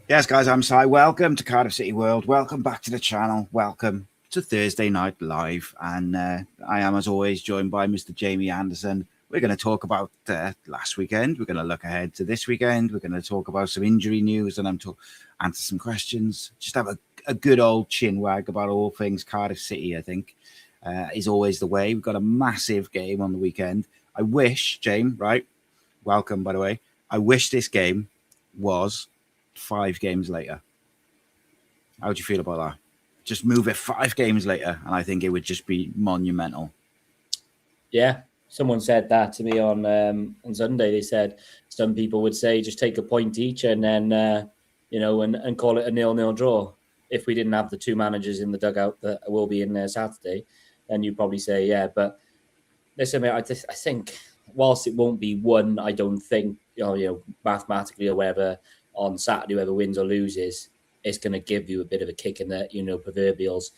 Yes, guys, I'm Si. Welcome to Cardiff City World. Welcome back to the channel. Welcome to Thursday Night Live. And I am, as always, joined by Mr. Jamie Anderson. We're going to talk about last weekend. We're going to look ahead to this weekend. We're going to talk about some injury news and answer some questions. Just have a good old chin wag about all things Cardiff City, I think, is always the way. We've got a massive game on the weekend. I wish, James, right? Welcome, by the way. I wish this game was 5 games later. How would you feel about that? Just move it 5 games later, and I think it would just be monumental. Yeah, someone said that to me on Sunday. They said some people would say just take a point each and then and call it a 0-0 draw. If we didn't have the 2 managers in the dugout that will be in there Saturday, then you'd probably say yeah. But listen, mate, I think whilst it won't be one, I don't think mathematically or whatever on Saturday, whoever wins or loses, it's going to give you a bit of a kick in the proverbials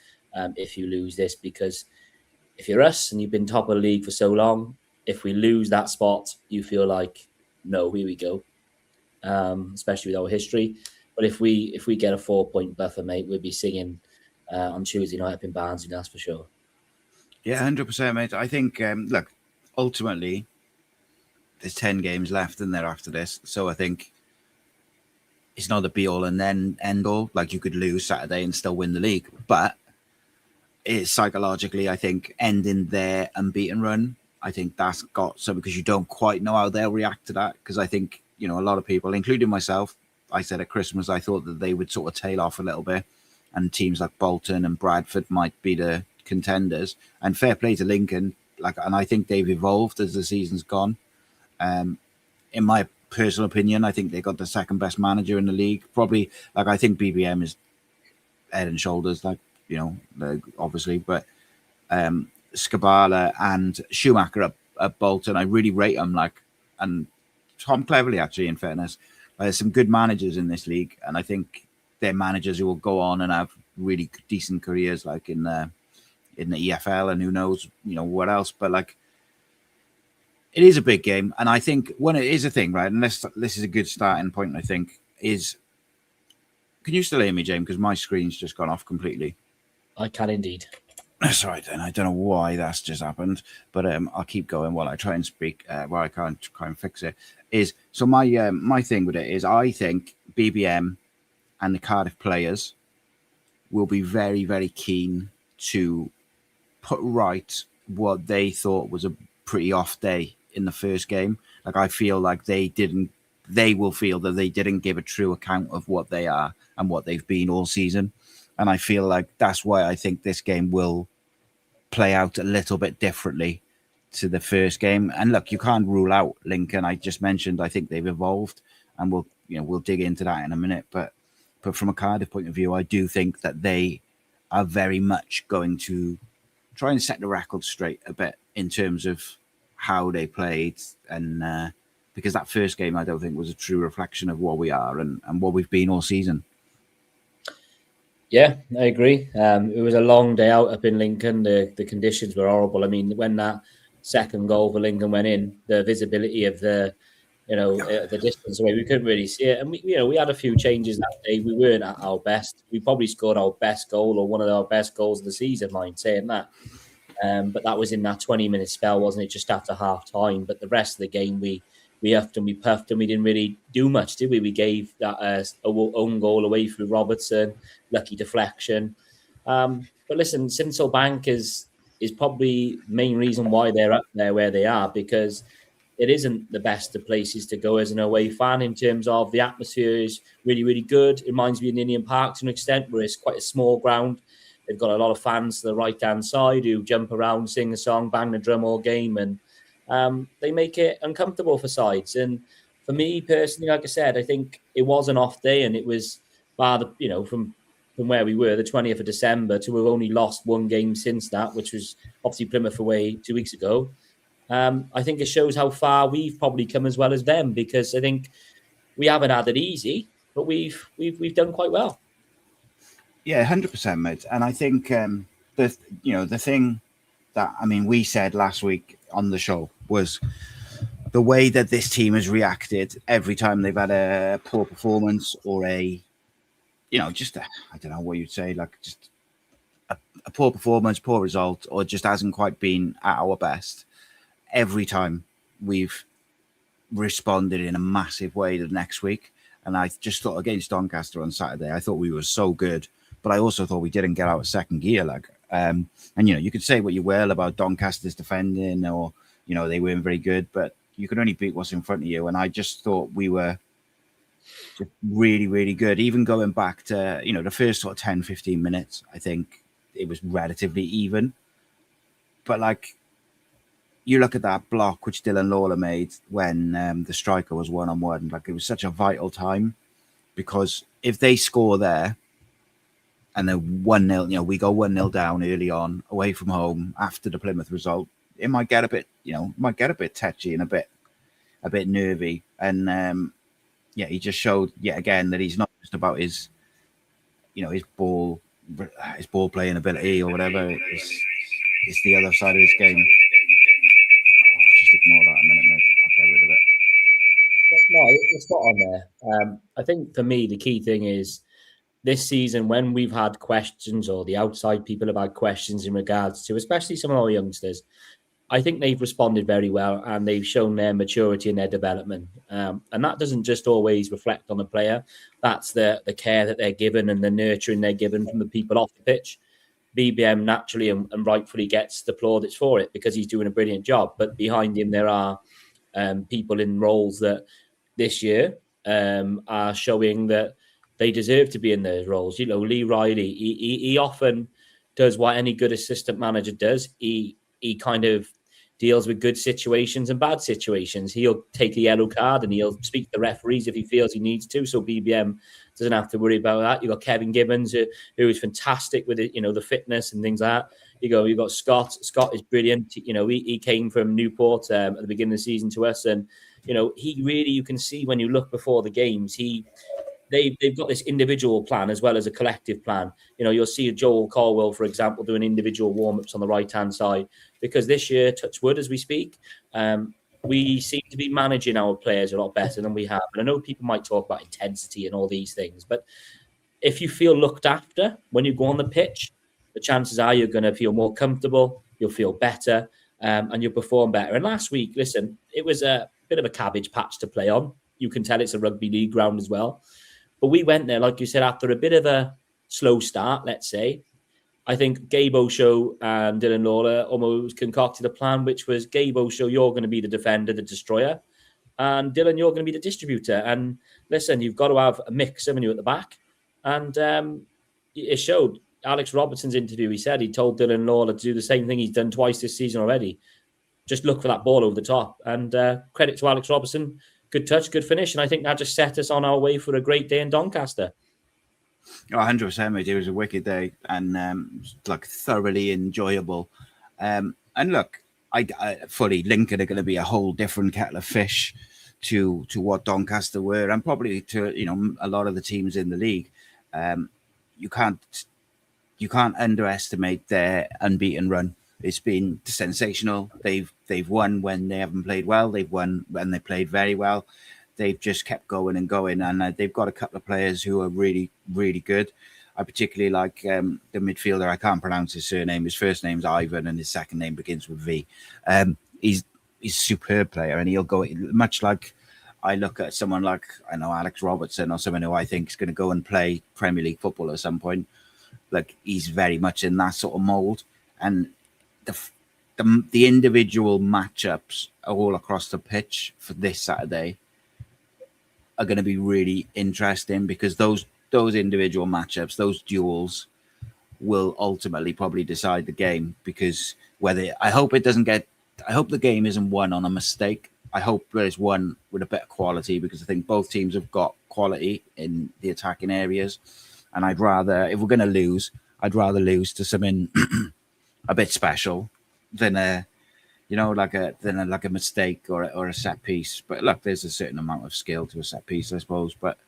if you lose this, because if you're us and you've been top of the league for so long, if we lose that spot, you feel like, no, here we go, especially with our history. But if we get a 4-point buffer, mate, we'll be singing on Tuesday night up in Barnsley, that's for sure. Yeah, 100%, mate. I think, look, ultimately, there's 10 games left in there after this. So I think it's not a be-all and then end-all. Like, you could lose Saturday and still win the league. But it's psychologically, I think, ending their unbeaten run, I think that's got some, because you don't quite know how they'll react to that. Because I think, a lot of people, including myself, I said at Christmas, I thought that they would sort of tail off a little bit. And teams like Bolton and Bradford might be the contenders. And fair play to Lincoln. And I think they've evolved as the season's gone. In my personal opinion, I think they got the second best manager in the league. Probably, I think BBM is head and shoulders, obviously, but Skabala and Schumacher at Bolton, I really rate them. And Tom Cleverley, actually, in fairness, there's some good managers in this league, and I think they're managers who will go on and have really decent careers, like in the EFL, and who knows, what else. But it is a big game, and I think when it is a thing, right? And this is a good starting point, I think, is... Can you still hear me, James? Because my screen's just gone off completely. I can indeed. That's right, then. I don't know why that's just happened, but I'll keep going while I try and speak, while I can't try and fix it. So my thing with it is, I think BBM and the Cardiff players will be very, very keen to put right what they thought was a pretty off day in the first game. I feel like they will feel that they didn't give a true account of what they are and what they've been all season. And I feel like that's why I think this game will play out a little bit differently to the first game. And look, you can't rule out Lincoln. I just mentioned, I think they've evolved, and we'll dig into that in a minute. But from a Cardiff point of view, I do think that they are very much going to try and set the record straight a bit in terms of how they played, and because that first game, I don't think, was a true reflection of what we are and what we've been all season. Yeah, I agree. It was a long day out up in Lincoln. The conditions were horrible. I mean, when that second goal for Lincoln went in, the visibility of the distance away, we couldn't really see it. And we had a few changes that day. We weren't at our best. We probably scored our best goal, or one of our best goals of the season, mind saying that. But that was in that 20-minute spell, wasn't it? Just after half time. But the rest of the game, we huffed and we puffed, and we didn't really do much, did we? We gave that own goal away through Robertson, lucky deflection. But listen, Sincil Bank is probably the main reason why they're up there where they are, because it isn't the best of places to go as an away fan in terms of the atmosphere is really, really good. It reminds me of Ninian Park to an extent, where it's quite a small ground. They've got a lot of fans to the right-hand side who jump around, sing a song, bang the drum all game, and they make it uncomfortable for sides. And for me personally, like I said, I think it was an off day, and it was from where we were, the 20th of December, to we've only lost 1 game since that, which was obviously Plymouth away 2 weeks ago. I think it shows how far we've probably come as well as them, because I think we haven't had it easy, but we've done quite well. Yeah, 100%, mate. And I think the thing that, we said last week on the show was the way that this team has reacted every time they've had a poor performance or I don't know what you'd say, like just a poor performance, poor result, or just hasn't quite been at our best. Every time we've responded in a massive way the next week. And I just thought against Doncaster on Saturday, I thought we were so good, but I also thought we didn't get out of second gear. And you could say what you will about Doncaster's defending, or they weren't very good, but you could only beat what's in front of you. And I just thought we were just really, really good. Even going back to the first sort of 10, 15 minutes, I think it was relatively even. But you look at that block which Dylan Lawler made when the striker was 1-on-1. Like, it was such a vital time, because if they score there and then 1-0, we go 1-0 down early on away from home after the Plymouth result, it might get a bit, touchy and a bit nervy. And he just showed yet again that he's not just about his ball playing ability or whatever. It's the other side of his game. Just ignore that a minute, mate. I'll get rid of it. No, it's not on there. I think for me, the key thing is this season, when we've had questions, or the outside people have had questions in regards to, especially some of our youngsters, I think they've responded very well, and they've shown their maturity and their development. And that doesn't just always reflect on the player. That's the care that they're given and the nurturing they're given from the people off the pitch. BBM naturally and rightfully gets the plaudits for it, because he's doing a brilliant job. But behind him, there are people in roles that this year are showing that they deserve to be in those roles. Lee Riley, he often does what any good assistant manager does. He kind of deals with good situations and bad situations. He'll take a yellow card and he'll speak to the referees if he feels he needs to. So BBM doesn't have to worry about that. You've got Kevin Gibbons, who is fantastic with it, the fitness and things like that. You've got Scott. Scott is brilliant. He came from Newport at the beginning of the season to us. And, he really, you can see when you look before the games, they've got this individual plan as well as a collective plan. You'll see Joel Caldwell, for example, doing individual warm-ups on the right-hand side, because this year, touch wood as we speak, we seem to be managing our players a lot better than we have. And I know people might talk about intensity and all these things, but if you feel looked after when you go on the pitch, the chances are you're going to feel more comfortable, you'll feel better, and you'll perform better. And last week, listen, it was a bit of a cabbage patch to play on. You can tell it's a rugby league ground as well. But we went there, like you said, after a bit of a slow start, let's say. I think Gabe Osho and Dylan Lawler almost concocted a plan, which was, Gabe Osho, you're going to be the defender, the destroyer. And Dylan, you're going to be the distributor. And listen, you've got to have a mix, haven't you, at the back? And it showed. Alex Robertson's interview, he said he told Dylan Lawler to do the same thing he's done twice this season already. Just look for that ball over the top. And credit to Alex Robertson. Good touch, good finish. And I think that just set us on our way for a great day in Doncaster. 100%, mate. It was a wicked day and thoroughly enjoyable. And look, I fully Lincoln are going to be a whole different kettle of fish to what Doncaster were, and probably to a lot of the teams in the league. You can't underestimate their unbeaten run. It's been sensational. They've won when they haven't played well. They've won when they played very well. They've just kept going and going, and they've got a couple of players who are really, really good. I particularly like the midfielder. I can't pronounce his surname. His first name's Ivan, and his second name begins with V. He's a superb player, and he'll go much like I look at someone like Alex Robertson or someone who I think is going to go and play Premier League football at some point. Like, he's very much in that sort of mold, and the individual matchups all across the pitch for this Saturday are going to be really interesting, because those individual matchups, those duels, will ultimately probably decide the game. Because I hope the game isn't won on a mistake. I hope that it's won with a bit of quality, because I think both teams have got quality in the attacking areas. And I'd rather, if we're going to lose, I'd rather lose to something a bit special than a mistake or a set piece. But look, there's a certain amount of skill to a set piece, I suppose. But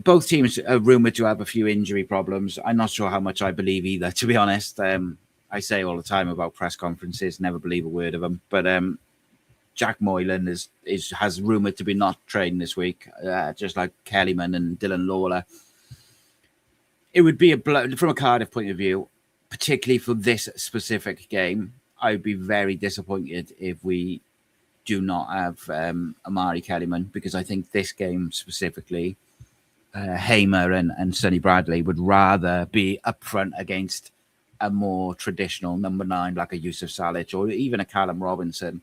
both teams are rumored to have a few injury problems. I'm not sure how much I believe either, to be honest. I say all the time about press conferences, never believe a word of them. But Jack Moylan has rumoured to be not training this week, just like Kellyman and Dylan Lawler. It would be from a Cardiff point of view, particularly for this specific game, I would be very disappointed if we do not have Amari Kellyman, because I think this game specifically, Hamer and Sonny Bradley would rather be up front against a more traditional number 9 like a Yusuf Salic or even a Callum Robinson.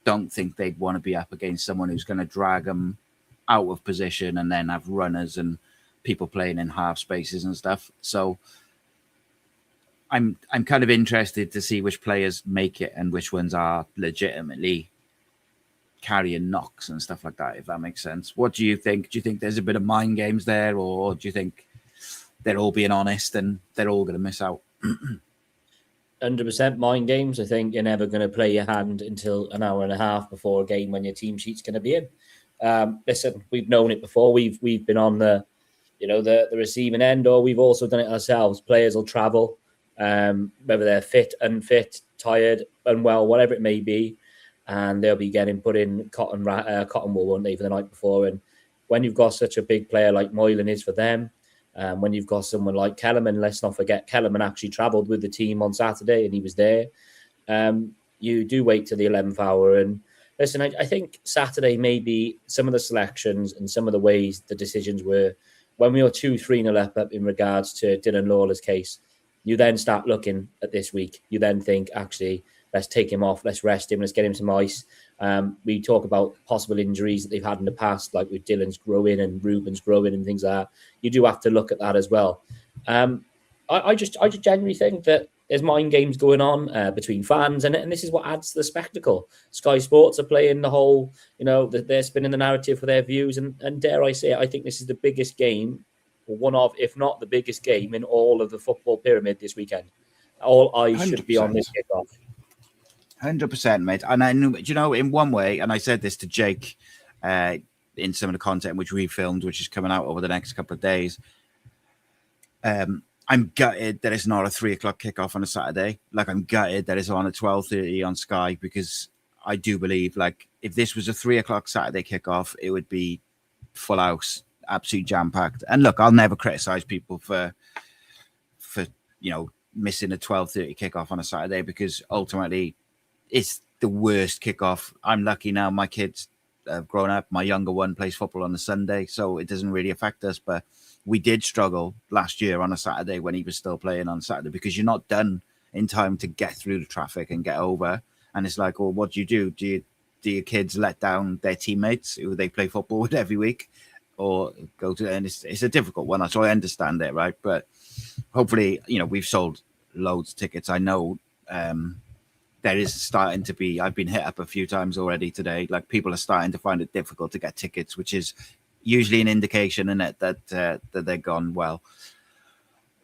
Don't think they'd want to be up against someone who's going to drag them out of position and then have runners and people playing in half spaces and stuff. So I'm kind of interested to see which players make it and which ones are legitimately carrying knocks and stuff like that, if that makes sense. What do you think? Do you think there's a bit of mind games there, or do you think they're all being honest and they're all going to miss out? 100% mind games. I think you're never going to play your hand until an hour and a half before a game when your team sheet's going to be in. Listen, we've known it before. We've been on the receiving end, or we've also done it ourselves. Players will travel, whether they're fit, unfit, tired, unwell, whatever it may be, and they'll be getting put in cotton wool, won't they, for the night before. And when you've got such a big player like Moylan is for them, when you've got someone like Kellerman, let's not forget Kellerman actually travelled with the team on Saturday and he was there. You do wait till the 11th hour. And listen, I think Saturday maybe some of the selections and some of the ways the decisions were, when we were 2-3-0 up in regards to Dylan Lawler's case, you then start looking at this week. You then think, actually, let's take him off, let's rest him, let's get him some ice. We talk about possible injuries that they've had in the past, like with Dylan's growing and Ruben's growing and things like that. You do have to look at that as well. I just genuinely think that there's mind games going on between fans, and this is what adds to the spectacle. Sky Sports are playing the whole, they're spinning the narrative for their views, and dare I say it, I think this is the biggest game, or one of, if not the biggest game in all of the football pyramid this weekend. All eyes 100%. Should be on this kickoff. 100%, mate. And I knew, in one way, and I said this to Jake in some of the content which we filmed, which is coming out over the next couple of days. I'm gutted that it's not a 3 o'clock kickoff on a Saturday. Like, I'm gutted that it's on at 12:30 on Sky, because I do believe, like, if this was a 3 o'clock Saturday kickoff, it would be full house, absolute jam packed. And look, I'll never criticize people for missing a 12:30 kickoff on a Saturday, because ultimately it's the worst kickoff. I'm lucky now. My kids have grown up. My younger one plays football on a Sunday, so it doesn't really affect us. But we did struggle last year on a Saturday when he was still playing on Saturday, because you're not done in time to get through the traffic and get over. And it's like, well, what do? Do your kids let down their teammates who they play football with every week, or go to? And it's a difficult one. So I understand it, right? But hopefully, we've sold loads of tickets. I know there is starting to be. I've been hit up a few times already today. Like, people are starting to find it difficult to get tickets, which is usually an indication in it that they're gone well.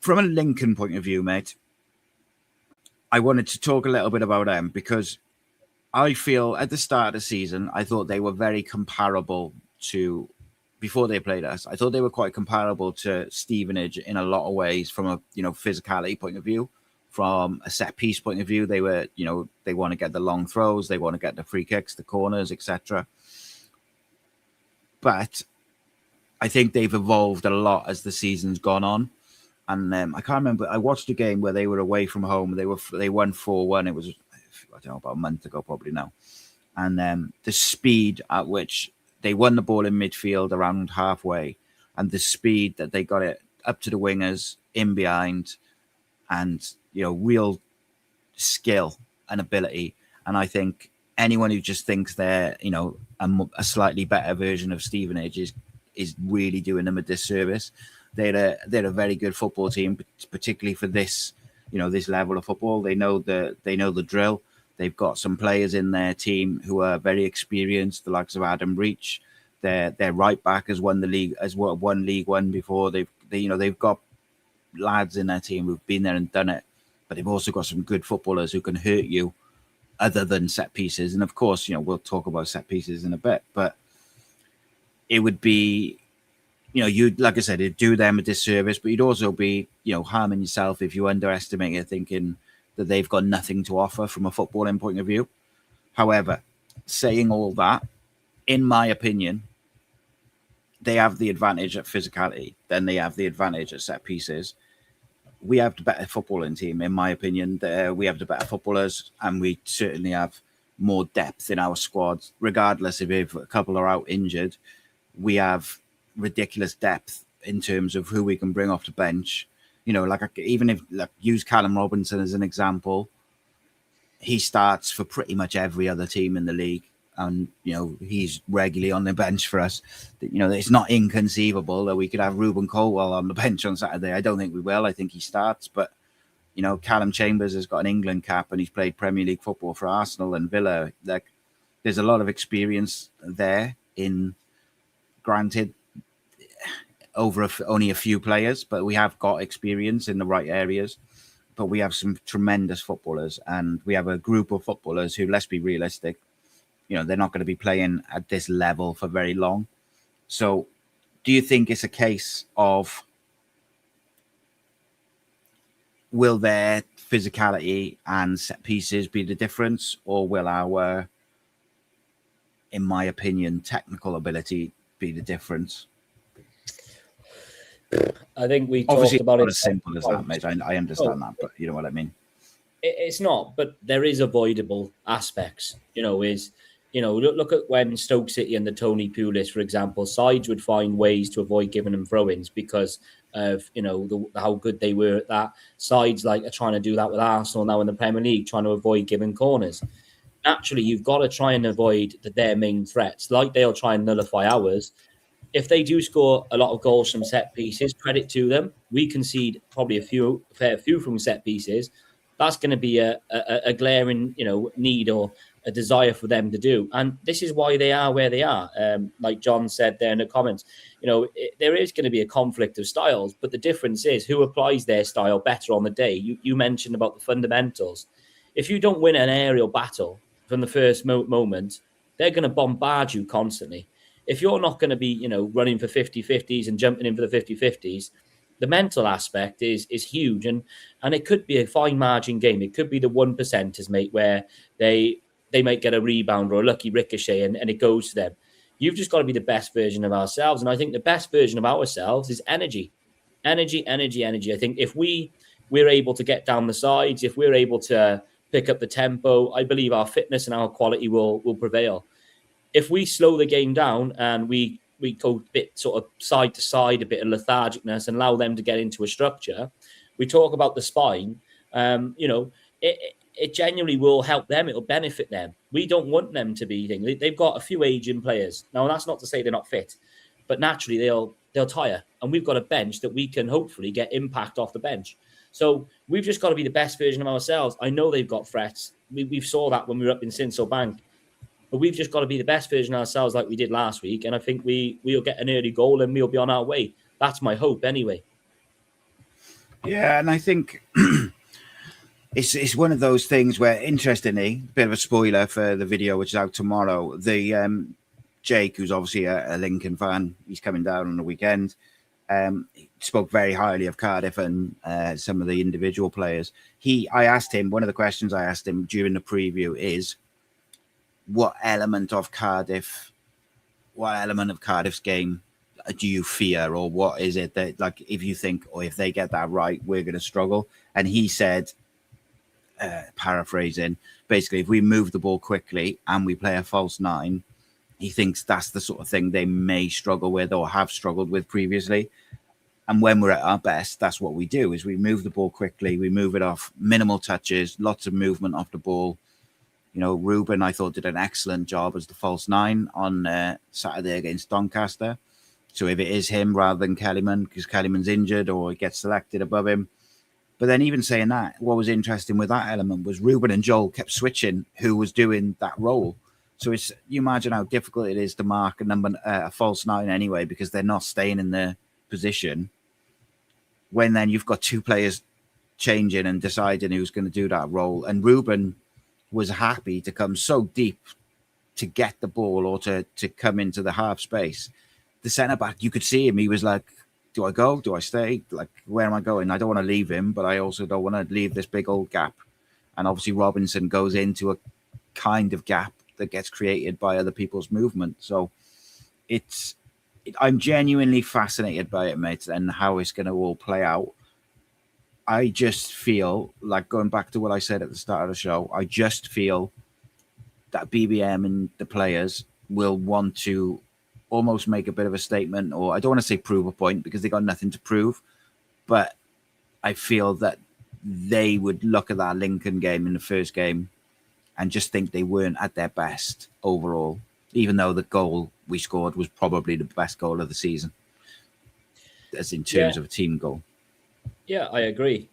From a Lincoln point of view, mate, I wanted to talk a little bit about them, because I feel at the start of the season, I thought they were very comparable to, before they played us, I thought they were quite comparable to Stevenage in a lot of ways, from a physicality point of view, from a set piece point of view. They were, they want to get the long throws, they want to get the free kicks, the corners, etc. But I think they've evolved a lot as the season's gone on. And I can't remember. I watched a game where they were away from home. They won 4-1. It was, I don't know, about a month ago probably now. And the speed at which they won the ball in midfield around halfway, and the speed that they got it up to the wingers, in behind, and real skill and ability. And I think anyone who just thinks they're a slightly better version of Stevenage is really doing them a disservice. They're a very good football team, particularly for this this level of football. They know the drill. They've got some players in their team who are very experienced, the likes of Adam Reach. Their right back has won the league, won League One before. They've got lads in their team who've been there and done it, but they've also got some good footballers who can hurt you other than set pieces. And of course, we'll talk about set pieces in a bit, but it would be, you'd, like I said, it'd do them a disservice, but you'd also be, harming yourself if you underestimate it, thinking that they've got nothing to offer from a footballing point of view. However, saying all that, in my opinion, they have the advantage at physicality, then they have the advantage at set pieces. We have the better footballing team, in my opinion. We have the better footballers, and we certainly have more depth in our squad. Regardless if a couple are out injured, we have ridiculous depth in terms of who we can bring off the bench. You know, like even if use Callum Robinson as an example, he starts for pretty much every other team in the league. And, you know, he's regularly on the bench for us. You know, it's not inconceivable that we could have Ruben Colwell on the bench on Saturday. I don't think we will. I think he starts. But, you know, Callum Chambers has got an England cap and he's played Premier League football for Arsenal and Villa. Like, there's a lot of experience there in, granted, over only a few players, but we have got experience in the right areas. But we have some tremendous footballers, and we have a group of footballers who, let's be realistic, you know, they're not going to be playing at this level for very long. So do you think it's a case of, will their physicality and set pieces be the difference, or will our, in my opinion, technical ability be the difference? I think we obviously talked about it. As simple as that, mate. I understand that, but you know what I mean. It's not, but there is avoidable aspects. You know, look at when Stoke City and the Tony Pulis, for example, sides would find ways to avoid giving them throw-ins because of, you know, how good they were at that. Sides like are trying to do that with Arsenal now in the Premier League, trying to avoid giving corners. Naturally, you've got to try and avoid their main threats, like they'll try and nullify ours. If they do score a lot of goals from set pieces, credit to them. We concede probably a fair few from set pieces. That's going to be a glaring, you know, need or a desire for them to do. And this is why they are where they are. Like John said there in the comments, you know, there is going to be a conflict of styles, but the difference is who applies their style better on the day. You mentioned about the fundamentals. If you don't win an aerial battle from the first moment, they're going to bombard you constantly. If you're not going to be, you know, running for 50-50s and jumping in for the 50-50s, the mental aspect is huge. And it could be a fine margin game. It could be the 1%ers, mate, where they might get a rebound or a lucky ricochet and it goes to them. You've just got to be the best version of ourselves. And I think the best version of ourselves is energy. Energy. I think if we're able to get down the sides, if we're able to pick up the tempo, I believe our fitness and our quality will prevail. If we slow the game down and we go a bit sort of side to side, a bit of lethargicness and allow them to get into a structure, we talk about the spine, you know, it genuinely will help them. It'll benefit them. We don't want them to be things. They've got a few aging players. Now, that's not to say they're not fit, but naturally they'll tire. And we've got a bench that we can hopefully get impact off the bench. So we've just got to be the best version of ourselves. I know they've got threats. We saw that when we were up in Sinsel Bank. But we've just got to be the best version of ourselves like we did last week. And I think we'll get an early goal and we'll be on our way. That's my hope anyway. Yeah, and I think it's one of those things where, interestingly, a bit of a spoiler for the video which is out tomorrow, the Jake, who's obviously a Lincoln fan, he's coming down on the weekend. He spoke very highly of Cardiff and some of the individual players. I asked him, one of the questions I asked him during the preview is, what element of Cardiff's game do you fear, or what is it that, like, if you think, or if they get that right, we're going to struggle? And he said, paraphrasing, basically, if we move the ball quickly and we play a false nine, he thinks that's the sort of thing they may struggle with or have struggled with previously. And when we're at our best, that's what we do, is we move the ball quickly, we move it off, minimal touches, lots of movement off the ball. You know, Ruben, I thought, did an excellent job as the false nine on Saturday against Doncaster. So if it is him rather than Kellyman, because Kellyman's injured or he gets selected above him. But then even saying that, what was interesting with that element was Ruben and Joel kept switching who was doing that role. So you imagine how difficult it is to mark a false nine anyway, because they're not staying in their position. When then you've got two players changing and deciding who's going to do that role. And Ruben was happy to come so deep to get the ball or to come into the half space. The centre-back, you could see him. He was like, do I go? Do I stay? Like, where am I going? I don't want to leave him, but I also don't want to leave this big old gap. And obviously Robinson goes into a kind of gap that gets created by other people's movement. So I'm genuinely fascinated by it, mate, and how it's going to all play out. I just feel like, going back to what I said at the start of the show, I just feel that BBM and the players will want to almost make a bit of a statement, or I don't want to say prove a point because they got nothing to prove, but I feel that they would look at that Lincoln game in the first game and just think they weren't at their best overall, even though the goal we scored was probably the best goal of the season, as in terms of a team goal. Yeah, I agree.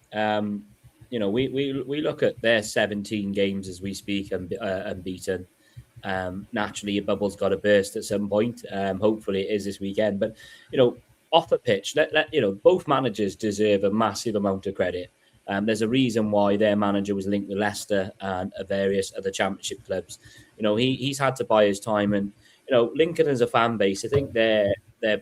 We look at their 17 games as we speak unbeaten. Naturally, a bubble's got to burst at some point. Hopefully, it is this weekend. But off the pitch, both managers deserve a massive amount of credit. There's a reason why their manager was linked with Leicester and various other championship clubs. He's had to buy his time, and Lincoln as a fan base, I think their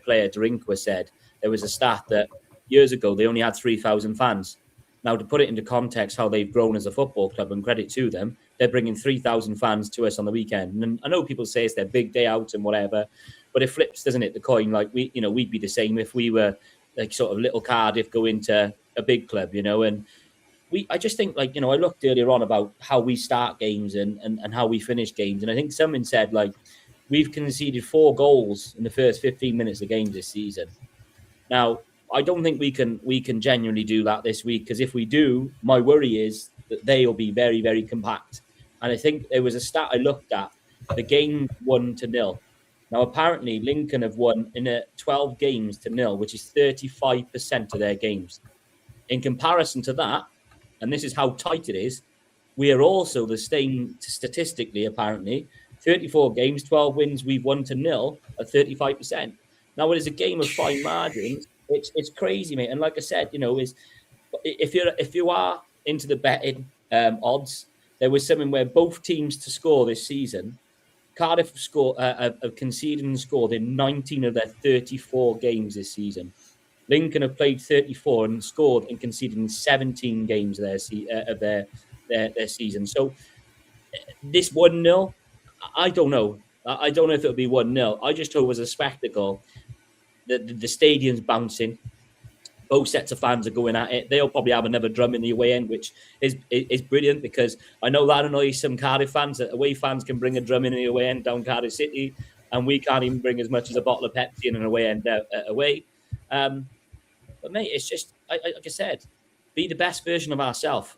player Drinkwa said there was a stat that years ago they only had 3,000 fans. Now, to put it into context, how they've grown as a football club, and credit to them, they're bringing 3,000 fans to us on the weekend. And I know people say it's their big day out and whatever, but it flips, doesn't it? The coin, like we'd be the same if we were like sort of little Cardiff go into a big club, and I just think, I looked earlier on about how we start games and how we finish games. And I think someone said, we've conceded 4 goals in the first 15 minutes of games this season. Now, I don't think we can genuinely do that this week, because if we do, my worry is that they'll be very, very compact. And I think there was a stat I looked at, the game 1-0. Now, apparently, Lincoln have won in 12 games to 0, which is 35% of their games. In comparison to that, and this is how tight it is, we are also the same statistically, apparently. 34 games, 12 wins, we've won to 0 at 35%. Now, it is a game of fine margins. It's crazy, mate. And like I said, if you are into the betting odds, there was something where both teams to score this season, Cardiff have conceded and scored in 19 of their 34 games this season. Lincoln have played 34 and scored and conceded in 17 games of their season. So this 1-0, I don't know. I don't know if it'll be 1-0. I just hope it was a spectacle. The stadium's bouncing. Both sets of fans are going at it. They'll probably have another drum in the away end, which is brilliant, because I know that annoys some Cardiff fans, that away fans can bring a drum in the away end down Cardiff City, and we can't even bring as much as a bottle of Pepsi in an away end away. But, mate, it's just, like I said, be the best version of ourselves.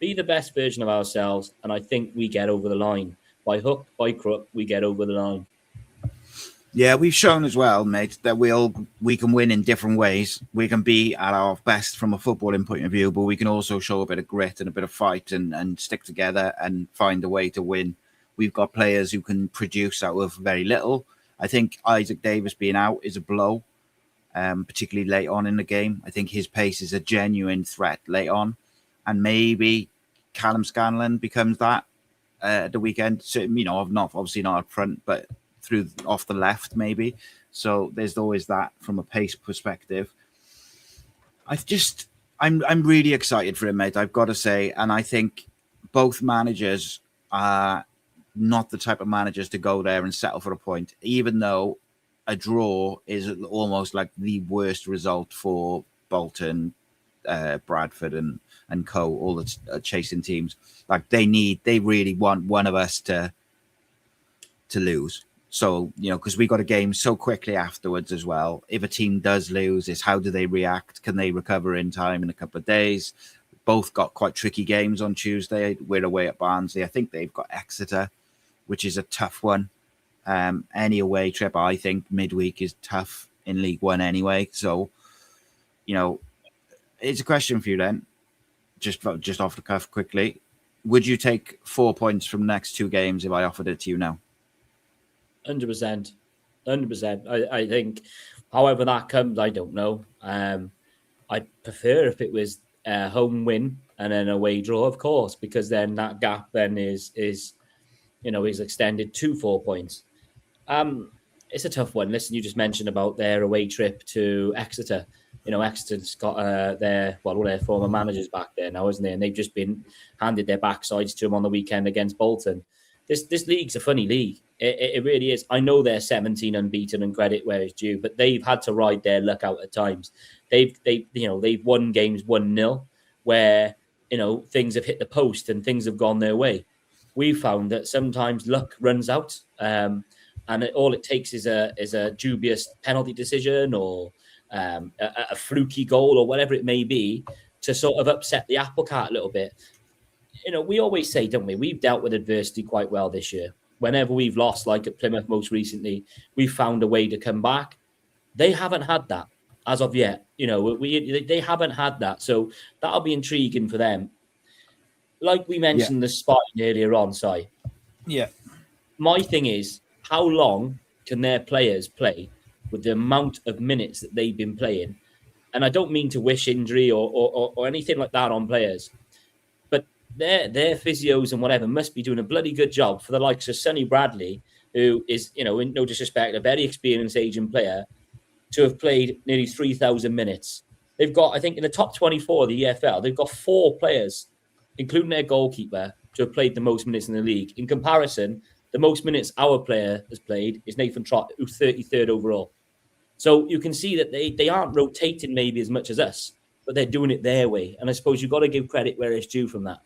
Be the best version of ourselves, and I think we get over the line. By hook, by crook, we get over the line. Yeah, we've shown as well, mate, that we can win in different ways. We can be at our best from a footballing point of view, but we can also show a bit of grit and a bit of fight and stick together and find a way to win. We've got players who can produce out of very little. I think Isaac Davis being out is a blow, particularly late on in the game. I think his pace is a genuine threat late on, and maybe Callum Scanlon becomes that at the weekend. So, obviously not up front, but through off the left maybe. So there's always that from a pace perspective. I'm really excited for him, mate, I've got to say. And I think both managers are not the type of managers to go there and settle for a point, even though a draw is almost like the worst result for Bolton, Bradford and co, all the chasing teams. Like they really want one of us to lose. So, because we got a game so quickly afterwards as well. If a team does lose, it's how do they react? Can they recover in time in a couple of days? Both got quite tricky games on Tuesday. We're away at Barnsley. I think they've got Exeter, which is a tough one. Any away trip, I think, midweek is tough in League One anyway. So, it's a question for you then, just off the cuff quickly. Would you take 4 points from the next 2 games if I offered it to you now? 100%. I think, however that comes, I don't know. I'd prefer if it was a home win and an away draw, of course, because then that gap then is extended to 4 points. it's a tough one. Listen, you just mentioned about their away trip to Exeter. Exeter's got all their former managers back there now, isn't they? And they've just been handed their backsides to them on the weekend against Bolton. This league's a funny league. It really is. I know they're 17 unbeaten and credit where it's due, but they've had to ride their luck out at times. They've won games 1-0 where things have hit the post and things have gone their way. We found that sometimes luck runs out, and all it takes is a dubious penalty decision or a fluky goal or whatever it may be to sort of upset the apple cart a little bit. We always say, don't we? We've dealt with adversity quite well this year. Whenever we've lost, like at Plymouth most recently, we've found a way to come back. They haven't had that as of yet. They haven't had that. So that'll be intriguing for them. Like we mentioned the spine earlier on, Si. Yeah. My thing is, how long can their players play with the amount of minutes that they've been playing? And I don't mean to wish injury or anything like that on players. Their physios and whatever must be doing a bloody good job for the likes of Sonny Bradley, who is, in no disrespect, a very experienced Asian player, to have played nearly 3,000 minutes. They've got, I think, in the top 24 of the EFL, they've got 4 players, including their goalkeeper, to have played the most minutes in the league. In comparison, the most minutes our player has played is Nathan Trott, who's 33rd overall. So you can see that they aren't rotating maybe as much as us, but they're doing it their way. And I suppose you've got to give credit where it's due from that.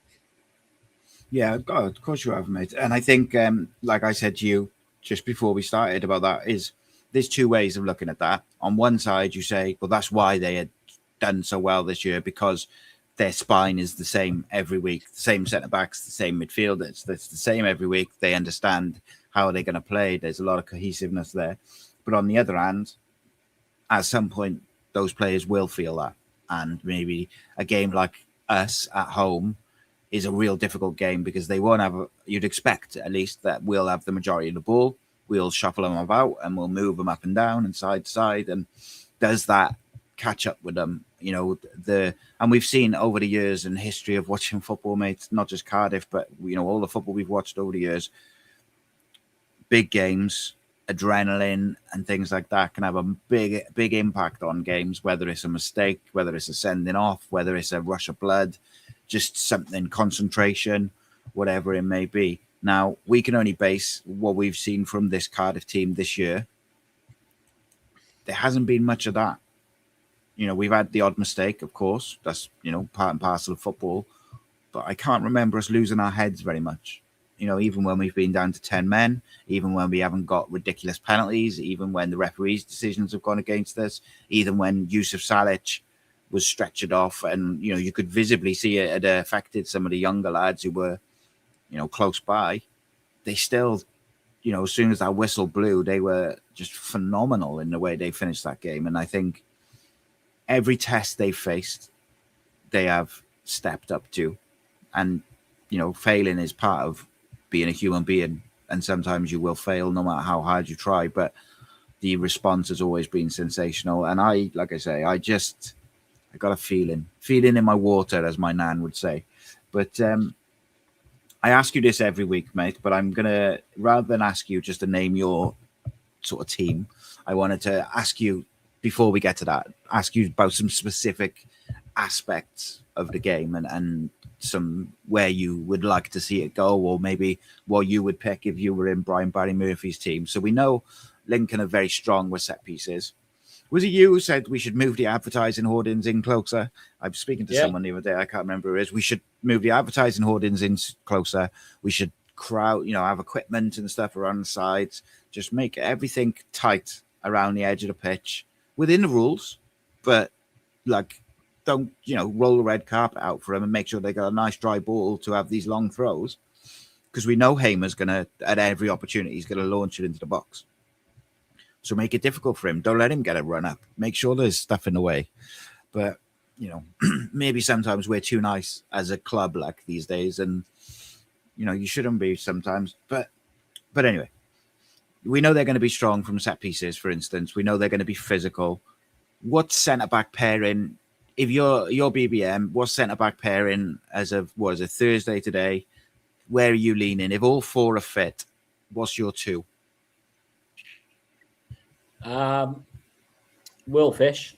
Yeah, of course you have, mate. And I think, like I said to you just before we started about that, is there's 2 ways of looking at that. On one side, you say, well, that's why they had done so well this year, because their spine is the same every week, the same centre-backs, the same midfielders. It's the same every week. They understand how they're going to play. There's a lot of cohesiveness there. But on the other hand, at some point, those players will feel that. And maybe a game like us at home is a real difficult game because they won't have, you'd expect at least that we'll have the majority of the ball. We'll shuffle them about and we'll move them up and down and side to side. And does that catch up with them? And we've seen over the years and history of watching football, mate, not just Cardiff, but, all the football we've watched over the years, big games, adrenaline and things like that can have a big impact on games, whether it's a mistake, whether it's a sending off, whether it's a rush of blood, just something, concentration, whatever it may be. Now, we can only base what we've seen from this Cardiff team this year. There hasn't been much of that. We've had the odd mistake, of course. That's, part and parcel of football. But I can't remember us losing our heads very much. Even when we've been down to 10 men, even when we haven't got ridiculous penalties, even when the referees' decisions have gone against us, even when Yusuf Salic was stretchered off and, you could visibly see it had affected some of the younger lads who were, close by. They still, as soon as that whistle blew, they were just phenomenal in the way they finished that game. And I think every test they faced, they have stepped up to. And, failing is part of being a human being. And sometimes you will fail no matter how hard you try. But the response has always been sensational. And I got a feeling in my water, as my nan would say. But I ask you this every week, mate, but I'm going to, rather than ask you just to name your sort of team, I wanted to ask you, before we get to that, ask you about some specific aspects of the game and some where you would like to see it go, or maybe what you would pick if you were in Brian Barry Murphy's team. So we know Lincoln are very strong with set pieces. Was it you who said we should move the advertising hoardings in closer? I was speaking to someone the other day. I can't remember who it is. We should move the advertising hoardings in closer. We should have equipment and stuff around the sides. Just make everything tight around the edge of the pitch within the rules. But, don't, roll the red carpet out for them and make sure they got a nice dry ball to have these long throws. Because we know Hamer's going to, at every opportunity, he's going to launch it into the box. So make it difficult for him. Don't let him get a run up. Make sure there's stuff in the way. But, maybe sometimes we're too nice as a club these days. And, you shouldn't be sometimes. But anyway, we know they're going to be strong from set pieces, for instance. We know they're going to be physical. What centre-back pairing, if you're BBM, what centre-back pairing as of, Thursday today, where are you leaning? If all 4 are fit, what's your 2? Will Fish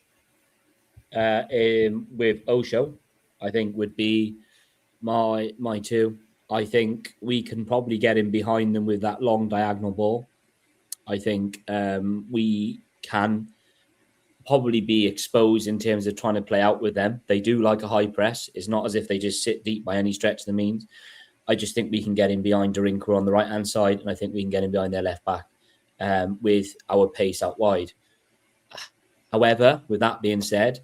with Osho, I think would be my two. I think we can probably get in behind them with that long diagonal ball. I think we can probably be exposed in terms of trying to play out with them. They do like a high press. It's not as if they just sit deep by any stretch of the means. I just think we can get in behind Darinka on the right-hand side, and I think we can get in behind their left back with our pace out wide. However, with that being said,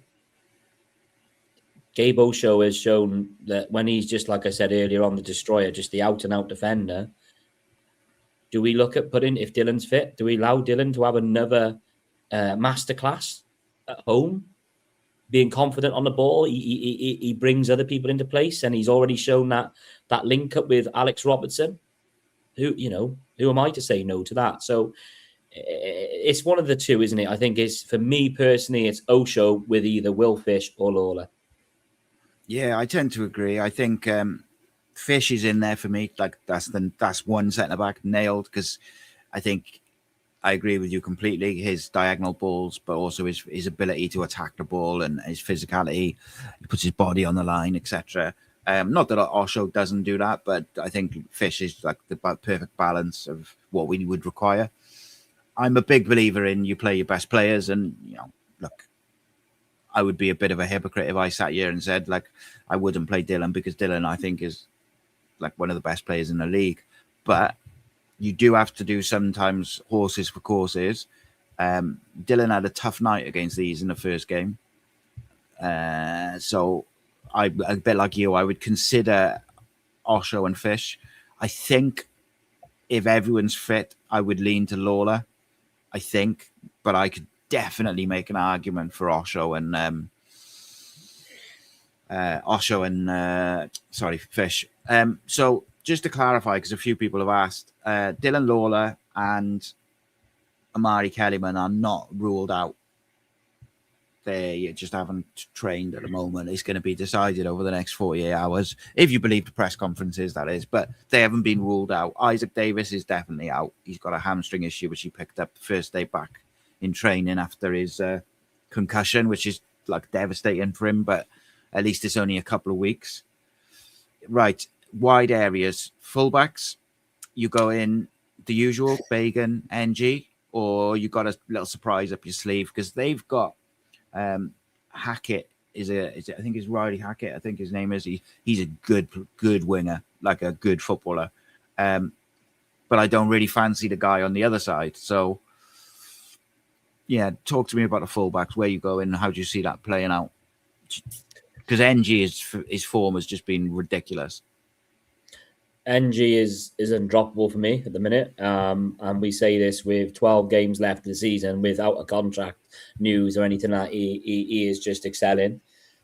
Gabe Osho has shown that when he's just, like I said earlier on, the destroyer, just the out-and-out defender, do we look at putting, if Dylan's fit, do we allow Dylan to have another masterclass at home? Being confident on the ball, he brings other people into place, and he's already shown that link up with Alex Robertson. Who am I to say no to that? So it's one of the two, isn't it? I think it's, for me personally, it's Osho with either Will Fish or Lawler. Yeah, I tend to agree. I think Fish is in there for me. Like that's one centre back nailed, because I think I agree with you completely. His diagonal balls, but also his ability to attack the ball and his physicality. He puts his body on the line, etc. Not that Osho doesn't do that, but I think Fish is like the perfect balance of what we would require. I'm a big believer in you play your best players, and look, I would be a bit of a hypocrite if I sat here and said like I wouldn't play Dylan, because Dylan I think is like one of the best players in the league. But you do have to do sometimes horses for courses. Dylan had a tough night against these in the first game. So a bit like you, I would consider Osho and Fish. I think if everyone's fit, I would lean to Lawler, I think, but I could definitely make an argument for Osho and Fish. So just to clarify, because a few people have asked, Dylan Lawler and Amari Kellyman are not ruled out. They just haven't trained at the moment. It's going to be decided over the next 48 hours, if you believe the press conferences, that is. But they haven't been ruled out. Isaac Davis is definitely out. He's got a hamstring issue, which he picked up the first day back in training after his concussion, which is like devastating for him. But at least it's only a couple of weeks. Right. Wide areas. Fullbacks, you go in the usual, Bagan, NG, or you got a little surprise up your sleeve, because they've got Hackett I think it's Riley Hackett, I think his name is. He's a good winger, like a good footballer. But I don't really fancy the guy on the other side. So yeah, talk to me about the fullbacks, where you go in, and how do you see that playing out? Because NG his form has just been ridiculous. NG is undroppable for me at the minute. And we say this with 12 games left of the season without a contract news or anything like that. He is just excelling.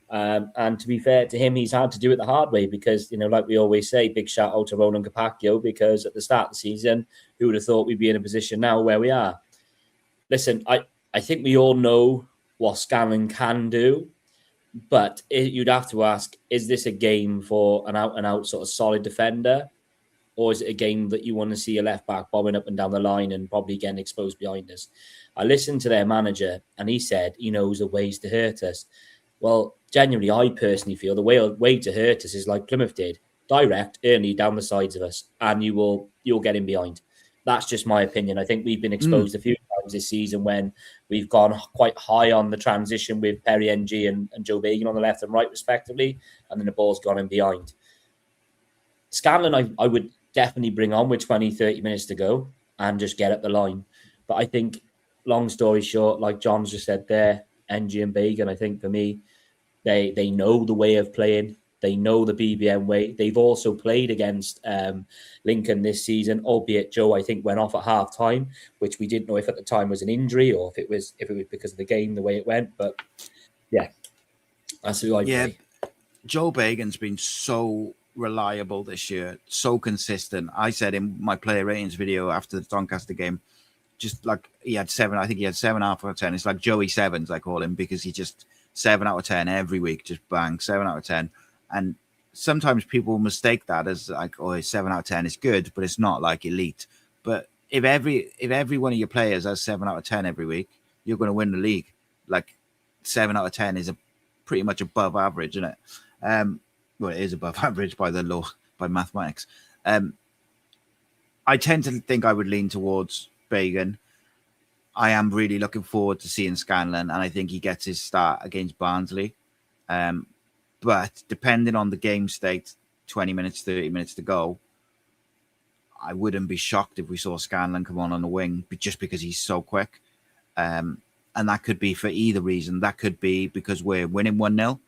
And to be fair to him, he's had to do it the hard way, because, like we always say, big shout out to Ronan Capacchio, because at the start of the season, who would have thought we'd be in a position now where we are? Listen, I think we all know what Scanlon can do. But you'd have to ask, is this a game for an out-and-out sort of solid defender? Or is it a game that you want to see a left-back bombing up and down the line and probably getting exposed behind us? I listened to their manager, and he said he knows the ways to hurt us. Well, genuinely, I personally feel the way to hurt us is like Plymouth did. Direct, early down the sides of us, and you'll get in behind. That's just my opinion. I think we've been exposed a few times this season when we've gone quite high on the transition with Perry NG and Joe Bagan on the left and right, respectively, and then the ball's gone in behind. Scanlon, I would definitely bring on with 20, 30 minutes to go and just get up the line. But I think, long story short, like John's just said there, NG and Bagan, I think for me, they know the way of playing. They know the BBM way. They've also played against Lincoln this season, albeit Joe, I think, went off at half time, which we didn't know if at the time was an injury or if it was because of the game, the way it went. But yeah, that's who I play. Joe Bagan's been so reliable this year, so consistent. I said in my player ratings video after the Doncaster game, just like he had 7, I think he had 7 out of 10. It's like Joey Sevens, I call him, because he just 7 out of 10 every week, just bang, 7 out of 10. And sometimes people mistake that as like, 7 out of 10 is good, but it's not like elite. But if every one of your players has 7 out of 10 every week, you're going to win the league. Like 7 out of 10 is a pretty much above average, isn't it? Well, it is above average by mathematics. I tend to think I would lean towards Bagan. I am really looking forward to seeing Scanlon, and I think he gets his start against Barnsley. But depending on the game state, 20 minutes, 30 minutes to go, I wouldn't be shocked if we saw Scanlon come on the wing, just because he's so quick. And that could be for either reason. That could be because we're winning 1-0,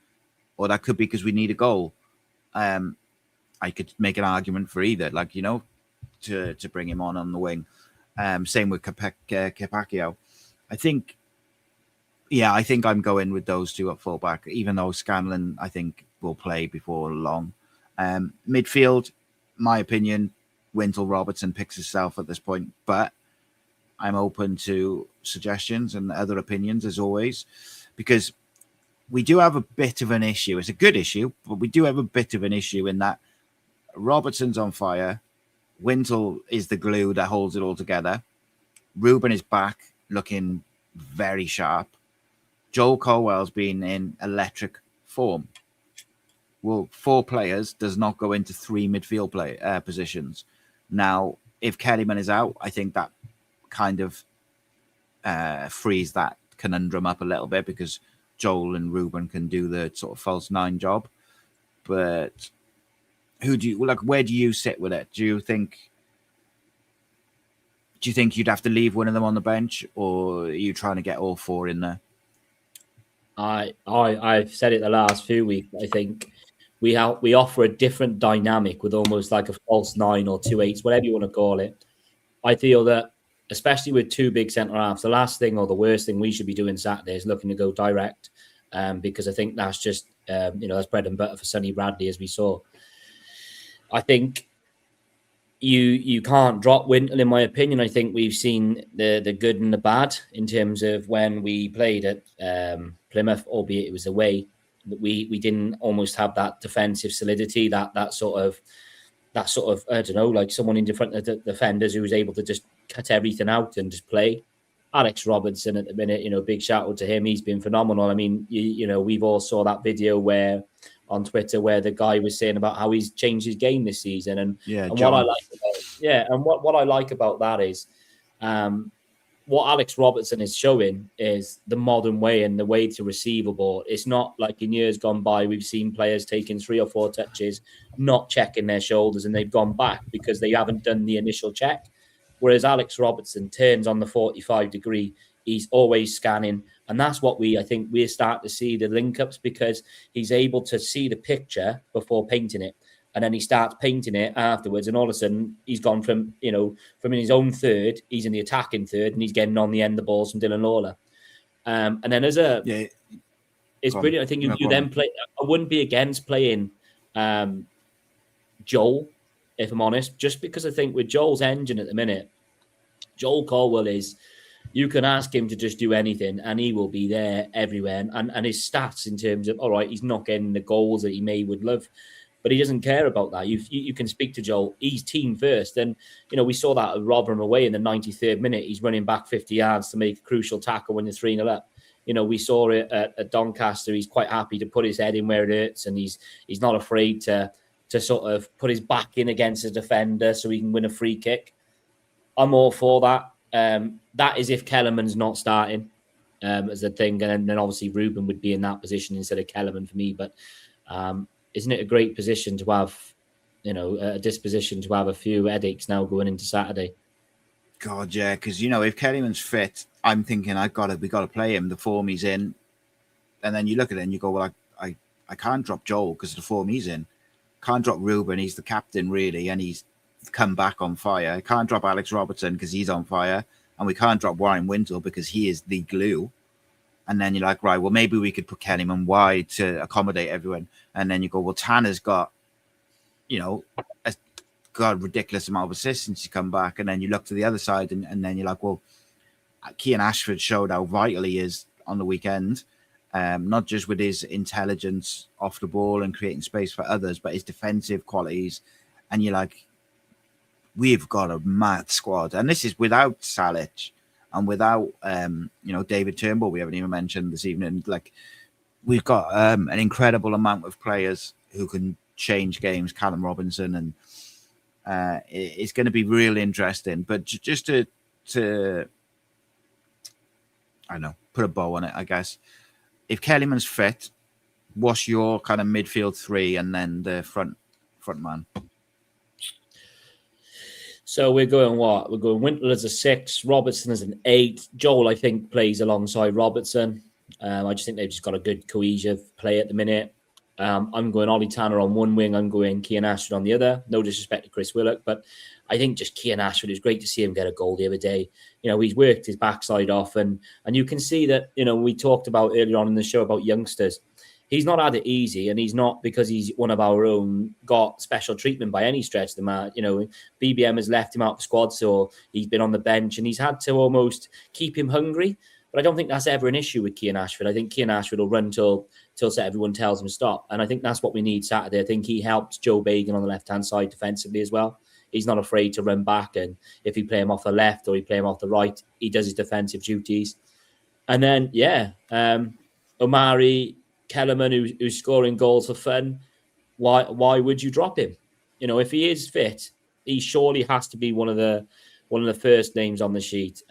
or that could be because we need a goal. I could make an argument for either, to bring him on the wing. Same with Capaccio. I think I'm going with those two at fullback, even though Scanlon, I think, will play before long. Midfield, my opinion, Wintle Robertson picks himself at this point, but I'm open to suggestions and other opinions as always, because we do have a bit of an issue. It's a good issue, but we do have a bit of an issue in that Robertson's on fire. Wintle is the glue that holds it all together. Ruben is back, looking very sharp. Joel Colwell's been in electric form. Well, 4 players does not go into 3 midfield positions. Now, if Kellyman is out, I think that kind of frees that conundrum up a little bit, because Joel and Ruben can do the sort of false 9 job. But where do you sit with it? Do you think you'd have to leave one of them on the bench, or are you trying to get all 4 in there? I've said it the last few weeks. I think we offer a different dynamic with almost like a false 9 or 2-8s, whatever you want to call it. I feel that, especially with 2 big centre halves, the last thing or the worst thing we should be doing Saturday is looking to go direct, because I think that's just that's bread and butter for Sonny Bradley, as we saw. I think you can't drop Wintle, in my opinion. I think we've seen the good and the bad in terms of when we played at Plymouth, albeit it was away. We didn't almost have that defensive solidity, that sort of I don't know, like someone in front of the defenders who was able to just cut everything out and just play. Alex Robinson at the minute, big shout out to him. He's been phenomenal. I mean, we've all saw that video on Twitter where the guy was saying about how he's changed his game this season, and what I like about that is what Alex Robertson is showing is the modern way and the way to receive a ball. It's not like in years gone by we've seen players taking 3 or 4 touches, not checking their shoulders, and they've gone back because they haven't done the initial check. Whereas Alex Robertson turns on the 45 degree, he's always scanning. And that's what I think we're starting to see, the link-ups, because he's able to see the picture before painting it. And then he starts painting it afterwards. And all of a sudden, he's gone from in his own third, he's in the attacking third, and he's getting on the end of the balls from Dylan Lawler. And then it's brilliant. I think you then play. I wouldn't be against playing Joel, if I'm honest, just because I think with Joel's engine at the minute, Joel Colwell you can ask him to just do anything and he will be there everywhere. And his stats in terms of, all right, he's not getting the goals that he would love, but he doesn't care about that. You can speak to Joel. He's team first. And, we saw that at Rotherham away in the 93rd minute. He's running back 50 yards to make a crucial tackle when you're 3-0 up. We saw it at Doncaster. He's quite happy to put his head in where it hurts, and he's not afraid to sort of put his back in against a defender so he can win a free kick. I'm all for that. That is if Kellerman's not starting as a thing. And then obviously Ruben would be in that position instead of Kellerman for me. But isn't it a great position to have, a disposition to have a few headaches now going into Saturday? God, yeah, because, if Kellerman's fit, I'm thinking we got to play him, the form he's in. And then you look at it and you go, well, I can't drop Joel because of the form he's in. Can't drop Ruben, he's the captain, really, and he's come back on fire. I can't drop Alex Robertson because he's on fire, and we can't drop Warren Wintle because he is the glue. And then you're like, right, well, maybe we could put Kellyman wide to accommodate everyone. And then you go, well, Tanner's got, a ridiculous amount of assists since he's come back. And then you look to the other side, and then you're like, well, Kean Ashford showed how vital he is on the weekend. Not just with his intelligence off the ball and creating space for others, but his defensive qualities. And you're like, we've got a mad squad, and this is without Salic and without David Turnbull. We haven't even mentioned this evening. Like, we've got an incredible amount of players who can change games. Callum Robinson, and it's going to be really interesting. But just to I don't know, put a bow on it, I guess. If Kellyman's fit, what's your kind of midfield three and then the front man? So we're going what? We're going Wintle as a 6, Robertson as an 8. Joel, I think, plays alongside Robertson. I just think they've just got a good cohesive play at the minute. I'm going Ollie Tanner on one wing. I'm going Cian Ashford on the other. No disrespect to Chris Willock, but I think just Cian Ashford, it was great to see him get a goal the other day. You know, he's worked his backside off, and you can see that, you know, we talked about earlier on in the show about youngsters. He's not had it easy, and he's not, because he's one of our own, got special treatment by any stretch of the man. You know, BBM has left him out of the squad, so he's been on the bench, and he's had to almost keep him hungry. But I don't think that's ever an issue with Cian Ashford. I think Cian Ashford will run till everyone tells him to stop. And I think that's what we need Saturday. I think he helps Joe Bagan on the left-hand side defensively as well. He's not afraid to run back. And if you play him off the left or you play him off the right, he does his defensive duties. And then, Omari, Kellerman, who's scoring goals for fun, why would you drop him? You know, if he is fit, he surely has to be one of the first names on the sheet,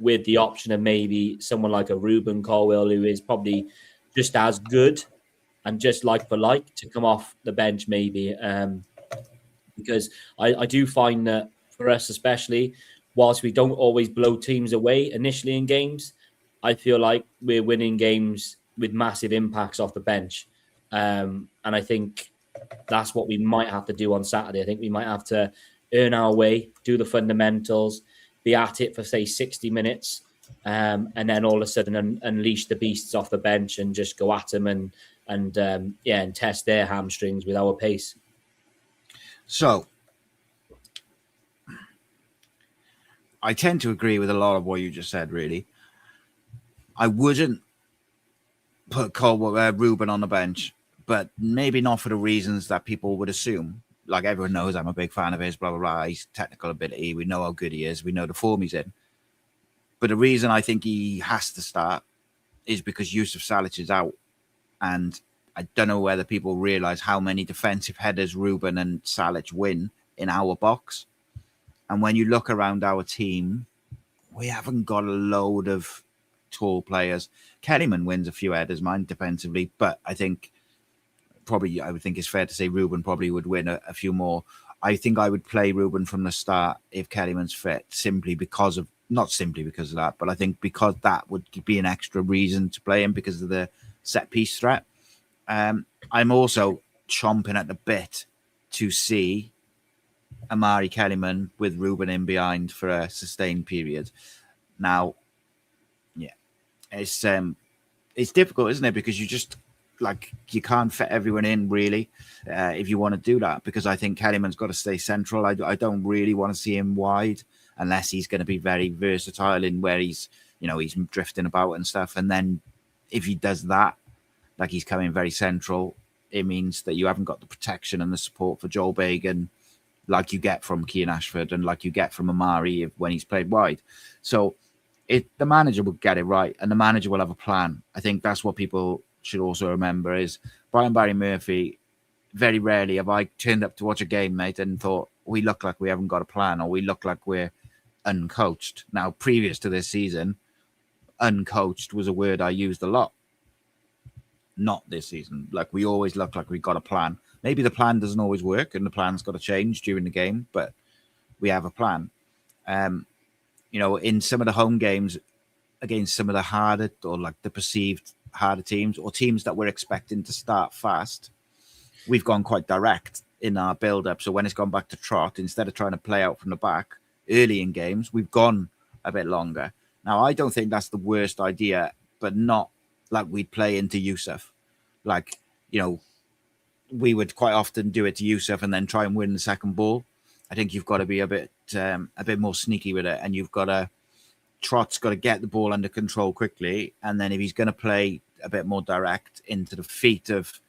with the option of maybe someone like a Ruben Colwill, who is probably just as good and just like for like, to come off the bench maybe. Because I do find that for us especially, whilst we don't always blow teams away initially in games, I feel like we're winning games with massive impacts off the bench. And I think that's what we might have to do on Saturday. I think we might have to earn our way, do the fundamentals, be at it for, say, 60 minutes, and then all of a sudden unleash the beasts off the bench and just go at them and test their hamstrings with our pace. So, I tend to agree with a lot of what you just said, really. I wouldn't put Ruben on the bench, but maybe not for the reasons that people would assume. Like, everyone knows I'm a big fan of his, blah, blah, blah. His technical ability. We know how good he is. We know the form he's in. But the reason I think he has to start is because Yusuf Salic is out. And I don't know whether people realise how many defensive headers Ruben and Salic win in our box. And when you look around our team, we haven't got a load of tall players. Kellyman wins a few headers, mine, defensively. But I think I would think it's fair to say Ruben probably would win a few more. I think I would play Ruben from the start if Kellyman's fit, not simply because of that, but I think because that would be an extra reason to play him because of the set piece threat. I'm also chomping at the bit to see Amari Kellyman with Ruben in behind for a sustained period. Now, it's difficult, isn't it? Because you can't fit everyone in, really, if you want to do that, because I think Kellyman's got to stay central. I don't really want to see him wide unless he's going to be very versatile in where he's drifting about and stuff. And then if he does that, like he's coming very central, it means that you haven't got the protection and the support for Joel Bagan like you get from Cian Ashford and like you get from Amari when he's played wide. So the manager will get it right, and the manager will have a plan. I think that's what people should also remember is Brian Barry Murphy. Very rarely have I turned up to watch a game, mate, and thought we look like we haven't got a plan or we look like we're uncoached. Now, previous to this season, uncoached was a word I used a lot. Not this season. Like, we always look like we've got a plan. Maybe the plan doesn't always work and the plan's got to change during the game, but we have a plan. In some of the home games against some of the harder or like the perceived harder teams or teams that we're expecting to start fast, we've gone quite direct in our build-up. So when it's gone back to trot, instead of trying to play out from the back early in games, we've gone a bit longer. Now, I don't think that's the worst idea, but not like we'd play into Yusuf. Like, we would quite often do it to Yusuf and then try and win the second ball. I think you've got to be a bit more sneaky with it, and Trot's got to get the ball under control quickly, and then if he's going to play a bit more direct into the feet of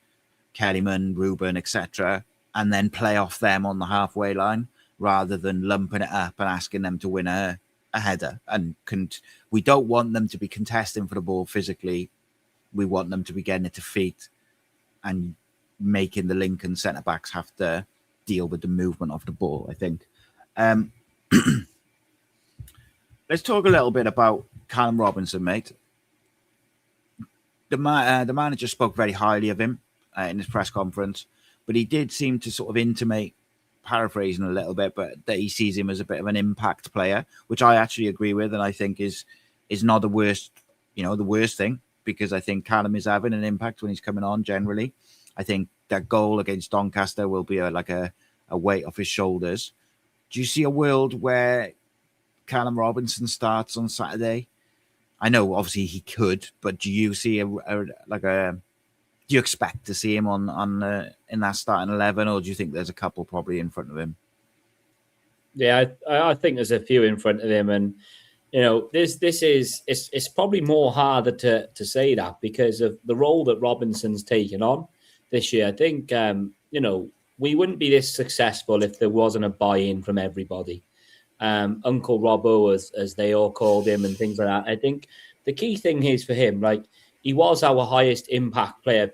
Kellyman, Ruben, etc., and then play off them on the halfway line, rather than lumping it up and asking them to win a header. And we don't want them to be contesting for the ball physically. We want them to be getting it to feet and making the Lincoln centre-backs have to deal with the movement of the ball, I think. Let's talk a little bit about Callum Robinson, mate. The manager spoke very highly of him in his press conference, but he did seem to sort of intimate, paraphrasing a little bit, but that he sees him as a bit of an impact player, which I actually agree with, and I think is not the worst, the worst thing, because I think Callum is having an impact when he's coming on generally. I think that goal against Doncaster will be a weight off his shoulders. Do you see a world where Callum Robinson starts on Saturday? I know obviously he could, but do you see do you expect to see him on in that starting 11, or do you think there's a couple probably in front of him? Yeah, I think there's a few in front of him, and it's probably more harder to say that because of the role that Robinson's taken on this year. I think we wouldn't be this successful if there wasn't a buy-in from everybody. Uncle Robbo, as they all called him, and things like that. I think the key thing is for him, he was our highest impact player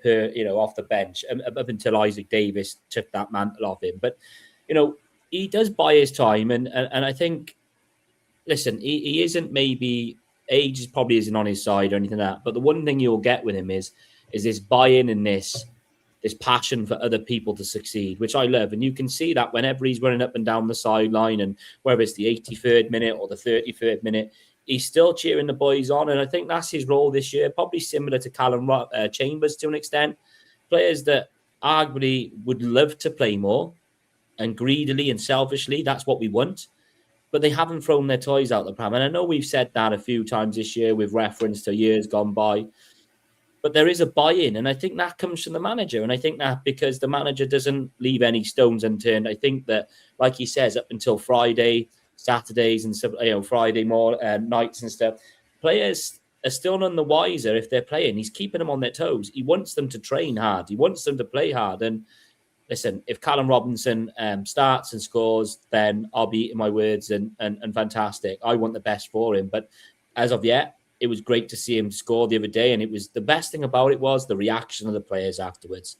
off the bench up until Isaac Davis took that mantle off him. But he does buy his time, and I think, listen, he isn't, maybe age probably isn't on his side or anything like that. But the one thing you'll get with him is this buy-in and this passion for other people to succeed, which I love. And you can see that whenever he's running up and down the sideline, and whether it's the 83rd minute or the 33rd minute, he's still cheering the boys on. And I think that's his role this year, probably similar to Callum Chambers to an extent. Players that arguably would love to play more, and greedily and selfishly, that's what we want. But they haven't thrown their toys out the pram. And I know we've said that a few times this year with reference to years gone by. But there is a buy-in, and I think that comes from the manager. And I think that because the manager doesn't leave any stones unturned, I think that, like he says, up until Friday, Saturdays, and Friday nights and stuff, players are still none the wiser if they're playing. He's keeping them on their toes. He wants them to train hard. He wants them to play hard. And listen, if Callum Robinson starts and scores, then I'll be eating my words and fantastic. I want the best for him. But as of yet, it was great to see him score the other day, and it was the best thing about it was the reaction of the players afterwards.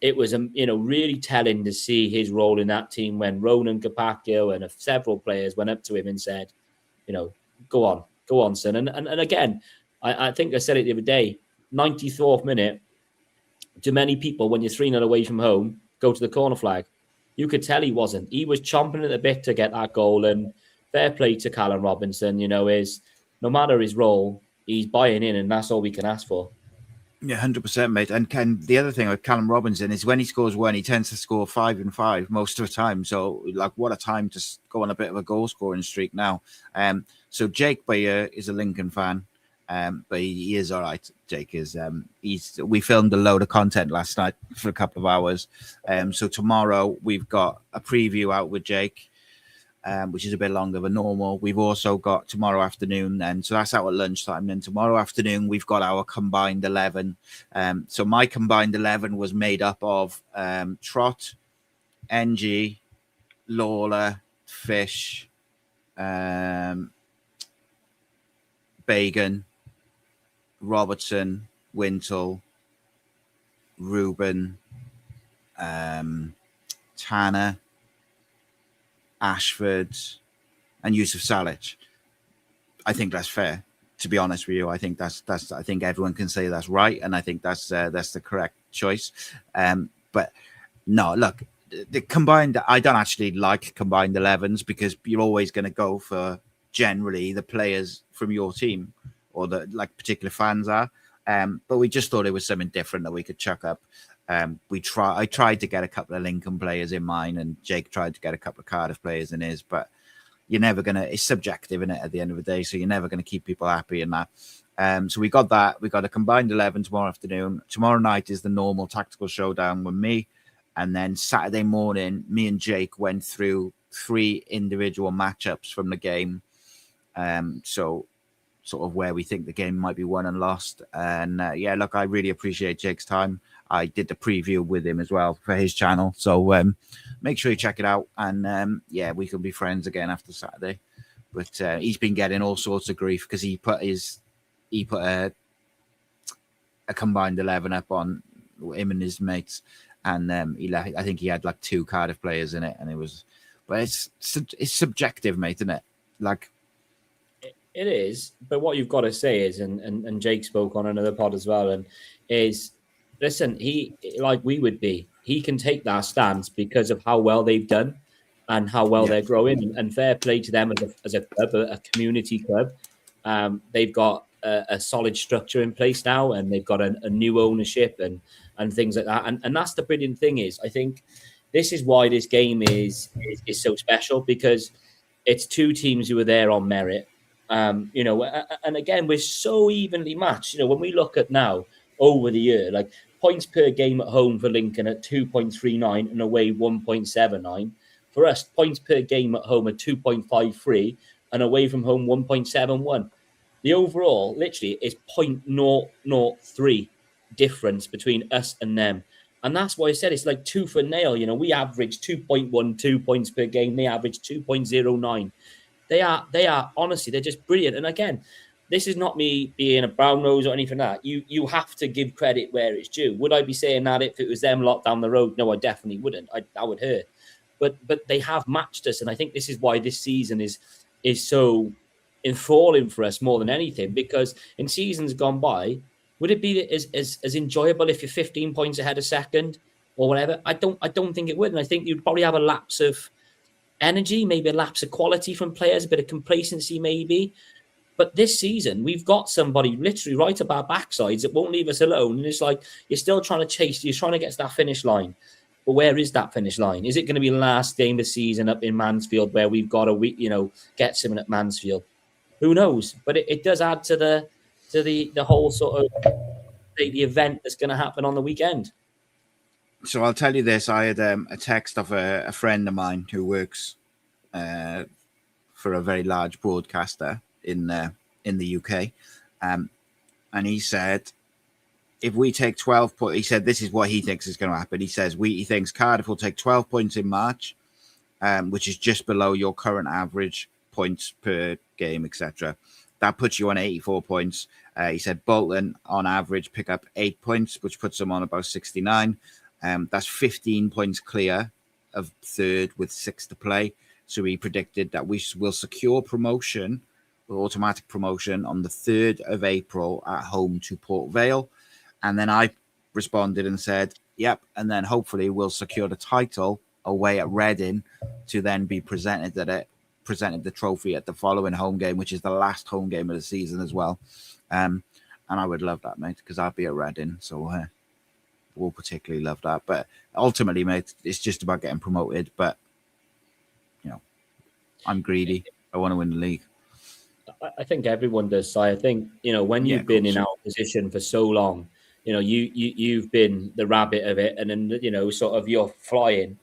It was really telling to see his role in that team when Ronan Capaccio and several players went up to him and said, go on, son. And again, I think I said it the other day, 94th minute, to many people, when you're 3-0 away from home, go to the corner flag. You could tell he wasn't. He was chomping at the bit to get that goal, and fair play to Callum Robinson, no matter his role, he's buying in, and that's all we can ask for. Yeah, 100%, mate. And the other thing with Callum Robinson is when he scores one, he tends to score 5 and 5 most of the time. So, what a time to go on a bit of a goal-scoring streak now. So Jake Bayer is a Lincoln fan, but he is all right. Jake is. We filmed a load of content last night for a couple of hours. So tomorrow we've got a preview out with Jake, which is a bit longer than normal. We've also got tomorrow afternoon, and so that's out at lunchtime. Then tomorrow afternoon, we've got our combined 11. So my combined 11 was made up of Trott, NG, Lawler, Fish, Bagan, Robertson, Wintle, Ruben, Tanner, Ashford, and Yusuf Salic. I think that's fair, to be honest with you. I think that's I think everyone can say that's right, and I think that's the correct choice. But no, look, the combined, I don't actually like combined 11s because you're always going to go for generally the players from your team or the particular fans are. But we just thought it was something different that we could chuck up. I tried to get a couple of Lincoln players in mine, and Jake tried to get a couple of Cardiff players in his, but you're never going to, it's subjective in it at the end of the day. So you're never going to keep people happy in that. So we got that. We got a combined 11 tomorrow afternoon. Tomorrow night is the normal tactical showdown with me. And then Saturday morning, me and Jake went through 3 individual matchups from the game. So sort of where we think the game might be won and lost. And yeah, look, I really appreciate Jake's time. I did the preview with him as well for his channel. So make sure you check it out. And yeah, we can be friends again after Saturday. But he's been getting all sorts of grief because he put a combined 11 up on him and his mates. And I think he had like 2 Cardiff players in it. And it was, but it's subjective, mate, isn't it? Like, it is, but what you've got to say is, and Jake spoke on another pod as well, and is, listen, he, like we would be, he can take that stance because of how well they've done and how well they're growing, and fair play to them as a club, a community club. They've got a solid structure in place now, and they've got a new ownership and things like that. And that's the brilliant thing is, I think this is why this game is so special, because it's 2 teams who are there on merit. And again, we're so evenly matched. When we look at now over the year, like points per game at home for Lincoln at 2.39 and away 1.79. For us, points per game at home at 2.53 and away from home 1.71. The overall, literally, is 0.003 difference between us and them. And that's why I said it's like tooth and nail. We average 2.12 points per game. They average 2.09. They are honestly, they're just brilliant. And again, this is not me being a brown nose or anything like that. You have to give credit where it's due. Would I be saying that if it was them lot down the road? No, I definitely wouldn't. That would hurt. But they have matched us, and I think this is why this season is so enthralling for us more than anything. Because in seasons gone by, would it be as enjoyable if you're 15 points ahead of second or whatever? I don't think it would, and I think you'd probably have a lapse of energy, maybe a lapse of quality from players, a bit of complacency, maybe. But this season, we've got somebody literally right up our backsides that won't leave us alone. And it's like you're still trying to chase, you're trying to get to that finish line. But where is that finish line? Is it going to be the last game of the season up in Mansfield where we've got to, get someone at Mansfield? Who knows? But it does add to the whole sort of the event that's going to happen on the weekend. So I'll tell you this. I had a text of a friend of mine who works for a very large broadcaster in the UK. And he said, if we take 12 points, he said this is what he thinks is going to happen. He says he thinks Cardiff will take 12 points in March, which is just below your current average points per game, etc. That puts you on 84 points. He said Bolton on average pick up 8 points, which puts them on about 69. That's 15 points clear of third with 6 to play. So he predicted that we will secure promotion, automatic promotion, on the 3rd of April at home to Port Vale. And then I responded and said, yep. And then hopefully we'll secure the title away at Reading to then be presented the trophy at the following home game, which is the last home game of the season as well. And I would love that, mate, because I'd be at Reading. So we'll particularly love that. But ultimately, mate, it's just about getting promoted. But, I'm greedy. I want to win the league. I think everyone does. So I think, when you've been in our position for so long, you've been the rabbit of it, and then sort of you're flying.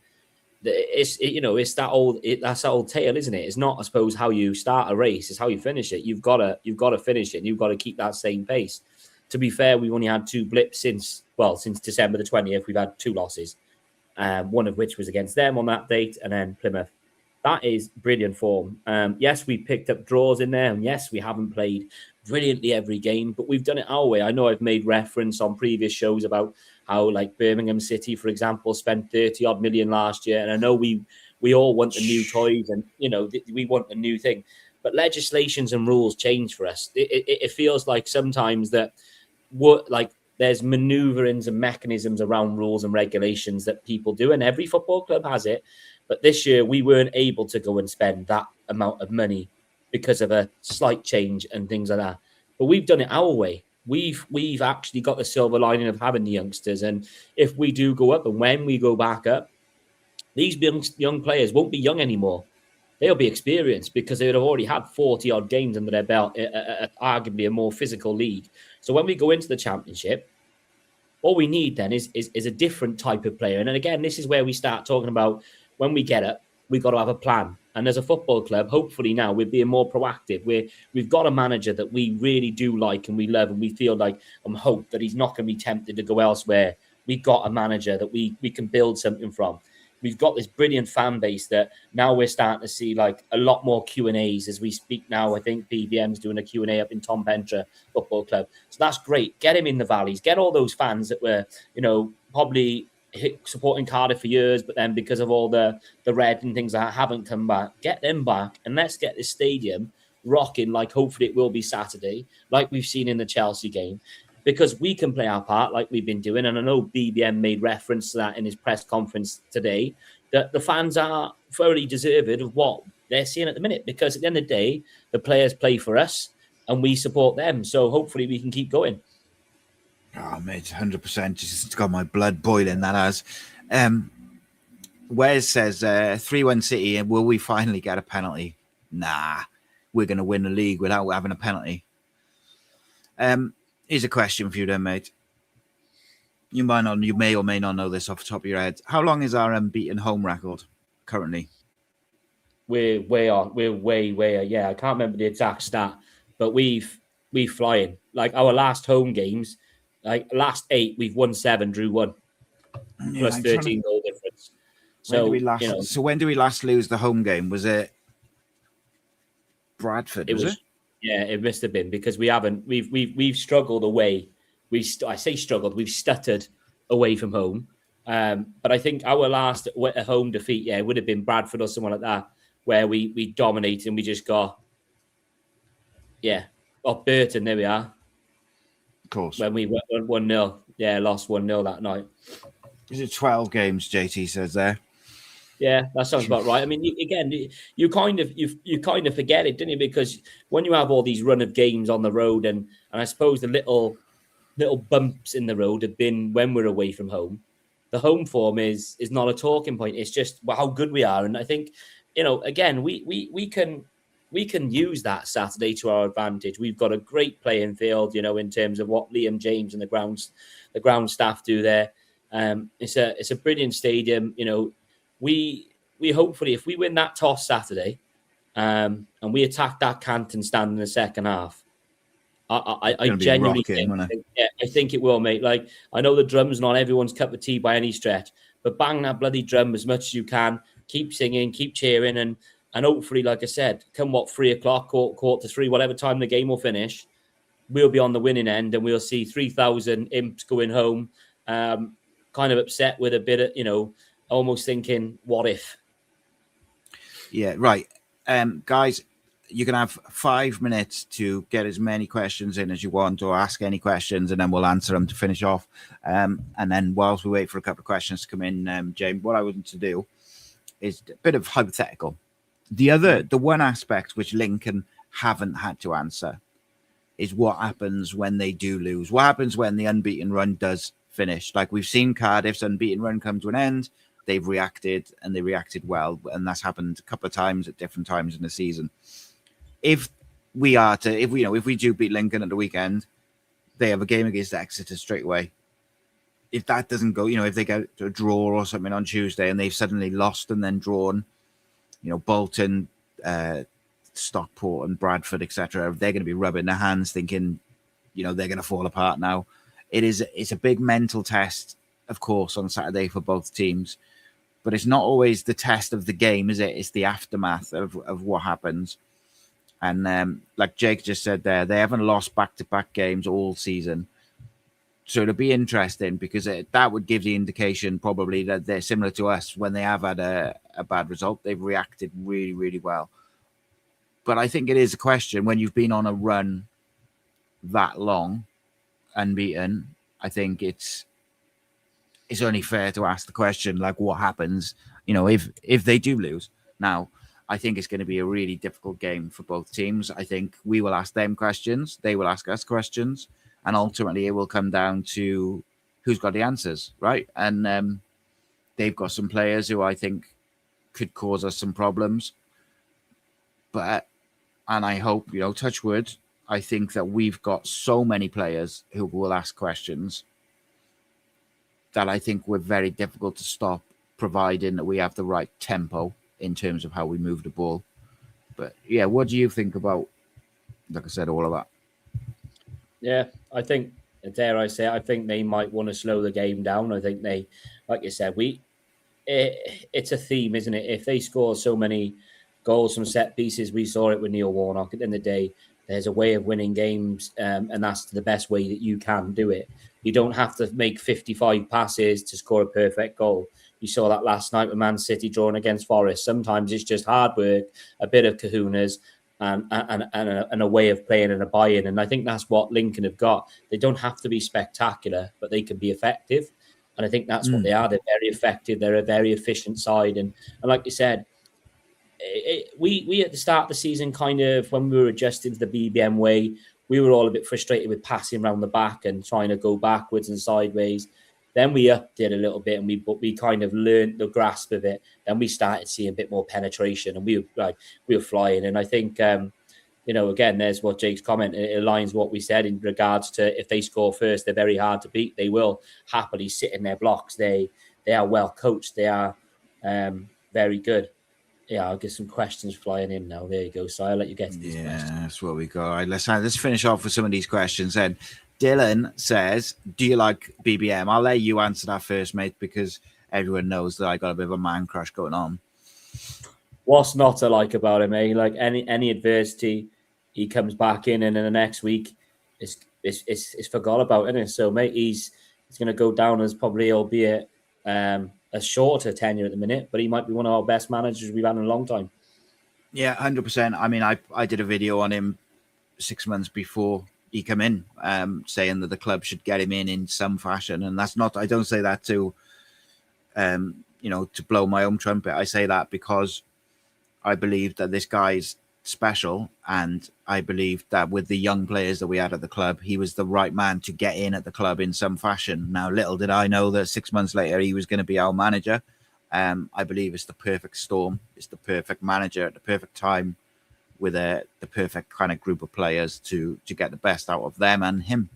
It's that old tale, isn't it? It's not, I suppose, how you start a race; it's how you finish it. You've got to finish it. And you've got to keep that same pace. To be fair, we've only had 2 blips since December the 20th. We've had 2 losses, one of which was against them on that date, and then Plymouth. That is brilliant form. Yes, we picked up draws in there, and yes, we haven't played brilliantly every game, but we've done it our way. I know I've made reference on previous shows about how, like, Birmingham City, for example, spent 30-odd million last year, and I know we all want the new toys, and we want the new thing, but legislations and rules change for us. It feels like sometimes that there's maneuverings and mechanisms around rules and regulations that people do, and every football club has it. But this year, we weren't able to go and spend that amount of money because of a slight change and things like that. But we've done it our way. We've actually got the silver lining of having the youngsters. And if we do go up, and when we go back up, these young players won't be young anymore. They'll be experienced because they would have already had 40-odd games under their belt, arguably a more physical league. So when we go into the Championship, all we need then is a different type of player. And then again, this is where we start talking about, when we get up, we've got to have a plan. And as a football club, hopefully now we're being more proactive. We've got a manager that we really do like and we love, and we feel like hope that he's not going to be tempted to go elsewhere. We got a manager that we can build something from. We've got this brilliant fan base that now we're starting to see like a lot more Q&As as we speak now. I think BBM's doing a Q&A up in Tom Pentra Football Club. So that's great. Get him in the valleys. Get all those fans that were, probably supporting Cardiff for years, but then because of all the red and things that haven't come back, get them back and let's get this stadium rocking like hopefully it will be Saturday, like we've seen in the Chelsea game. Because we can play our part like we've been doing. And I know BBM made reference to that in his press conference today, that the fans are thoroughly deserving of what they're seeing at the minute. Because at the end of the day, the players play for us and we support them. So hopefully we can keep going. Oh, mate, 100%. Just got my blood boiling, that has. Wes says, 3-1 City, and will we finally get a penalty? Nah, we're going to win the league without having a penalty. Here's a question for you then, mate. You may or may not know this off the top of your head. How long is our unbeaten home record currently? We're way on. We're way. Yeah, I can't remember the exact stat, but we flying. Like our last home games, like last 8, we've won 7, drew 1, plus 13 goal difference. So when do we last lose the home game? Was it Bradford? Was it? Yeah, it must have been because we haven't. We've struggled away. I say struggled. We've stuttered away from home. But I think our last home defeat, it would have been Bradford or someone like that, where we dominated and we just got, Burton. There we are. Of course. When we went 1-0, lost 1-0 that night. Is it 12 games? JT says there. Yeah, that sounds about right. I mean, you kind of forget it, don't you? Because when you have all these run of games on the road, and I suppose the little bumps in the road have been when we're away from home. The home form is not a talking point. It's just how good we are, and I think again we can use that Saturday to our advantage. We've got a great playing field, in terms of what Liam James and the ground staff do there. It's a brilliant stadium, We hopefully, if we win that toss Saturday, and we attack that Canton stand in the second half, I genuinely think it will, mate. Like, I know the drum's not everyone's cup of tea by any stretch, but bang that bloody drum as much as you can. Keep singing, keep cheering, and hopefully, like I said, come 3 o'clock, quarter to 3, whatever time the game will finish, we'll be on the winning end, and we'll see 3,000 imps going home, kind of upset with a bit of, almost thinking, what if? Yeah, right. Guys, you can have 5 minutes to get as many questions in as you want, or ask any questions, and then we'll answer them to finish off. And then whilst we wait for a couple of questions to come in, James, what I want to do is a bit of hypothetical. The one aspect which Lincoln haven't had to answer is what happens when they do lose. What happens when the unbeaten run does finish? Like, we've seen Cardiff's unbeaten run come to an end. They've reacted, and they reacted well, and that's happened a couple of times at different times in the season. If we do beat Lincoln at the weekend, they have a game against Exeter straight away. If that doesn't go, if they get a draw or something on Tuesday and they've suddenly lost and then drawn, Bolton, Stockport and Bradford, etc., they're going to be rubbing their hands thinking, they're going to fall apart now. It's a big mental test, of course, on Saturday for both teams. But it's not always the test of the game, is it? It's the aftermath of what happens. And like Jake just said there, they haven't lost back-to-back games all season. So it'll be interesting because that would give the indication probably that they're similar to us. When they have had a bad result, they've reacted really, really well. But I think it is a question when you've been on a run that long, unbeaten. I think it's only fair to ask the question, like, what happens, if they do lose. Now, I think it's going to be a really difficult game for both teams. I think we will ask them questions, they will ask us questions, and ultimately it will come down to who's got the answers, right? And they've got some players who I think could cause us some problems. And I hope, touch wood, I think that we've got so many players who will ask questions that I think we're very difficult to stop, providing that we have the right tempo in terms of how we move the ball. But yeah, what do you think about, like I said, all of that? Yeah, I think, dare I say, I think they might want to slow the game down. I think they, like you said, it's a theme, isn't it? If they score so many goals from set pieces, we saw it with Neil Warnock. At the end of the day, there's a way of winning games, and that's the best way that you can do it. You don't have to make 55 passes to score a perfect goal. You saw that last night with Man City drawing against Forest. Sometimes it's just hard work, a bit of kahunas, and a way of playing and a buy-in. And I think that's what Lincoln have got. They don't have to be spectacular, but they can be effective. And I think that's what they are. They're very effective. They're a very efficient side. And like you said, we at the start of the season, kind of when we were adjusting to the BBM way, we were all a bit frustrated with passing around the back and trying to go backwards and sideways. Then we upped it a little bit, and we kind of learned the grasp of it. Then we started seeing a bit more penetration, and we were flying. And I think, again, there's what Jake's comment. It aligns what we said in regards to if they score first, they're very hard to beat. They will happily sit in their blocks. They are well coached. They are very good. Yeah, I'll get some questions flying in now. There you go. So I'll let you get to these questions. Yeah, that's what we got. All right, let's finish off with some of these questions then. Dylan says, do you like BBM? I'll let you answer that first, mate, because everyone knows that I got a bit of a man crush going on. What's not to like about him, eh? Like any adversity, he comes back in, and then the next week it's forgot about, isn't it? So, mate, he's going to go down as probably, albeit a shorter tenure at the minute, but he might be one of our best managers we've had in a long time. Yeah, 100%. I mean, I did a video on him 6 months before he came in, saying that the club should get him in some fashion. And that's not, I don't say that to, to blow my own trumpet. I say that because I believe that this guy's special. And I believe that with the young players that we had at the club, he was the right man to get in at the club in some fashion. Now, little did I know that 6 months later, he was going to be our manager. I believe it's the perfect storm. It's the perfect manager at the perfect time, with the perfect kind of group of players to get the best out of them and him.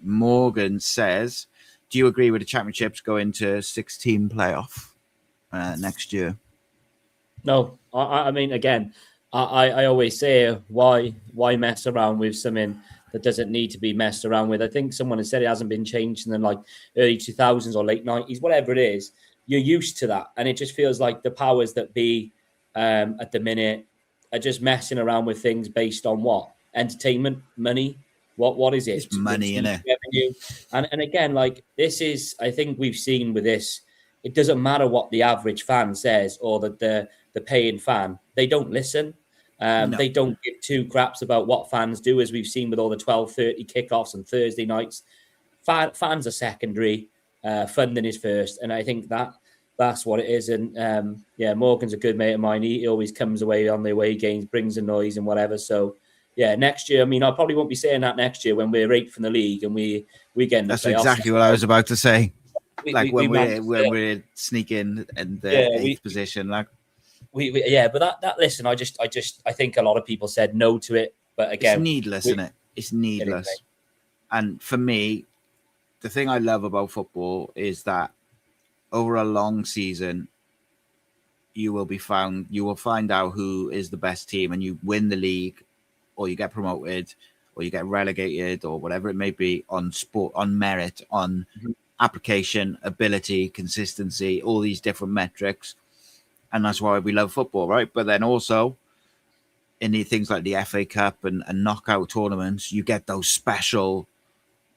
Morgan says, do you agree with the championships going to 6-team playoff next year? No, I mean, again, I always say, why mess around with something that doesn't need to be messed around with? I think someone has said it hasn't been changed in the like early 2000s or late 90s, whatever it is. You're used to that. And it just feels like the powers that be at the minute are just messing around with things based on what? Entertainment, money. What is it? It's money, innit? Revenue. And again, like this is, I think we've seen with this, it doesn't matter what the average fan says or the paying fan. They don't listen. No. They don't give two craps about what fans do, as we've seen with all the 12:30 kickoffs on Thursday nights. Fans are secondary. Funding is first. And I think that's what it is. And Morgan's a good mate of mine. He always comes away on the away games, brings the noise and whatever. So, yeah, next year, I mean, I probably won't be saying that next year when we're 8th in the league and we get in the That's playoffs. exactly what I was about to say. When we're sneaking in the 8th position, like. But that listen, I think a lot of people said no to it. But again, it's needless, isn't it? It's needless. And for me, the thing I love about football is that over a long season, you will find out who is the best team, and you win the league, or you get promoted, or you get relegated, or whatever it may be, on merit, on application, ability, consistency, all these different metrics. And that's why we love football, right? But then also in the things like the FA Cup and knockout tournaments, you get those special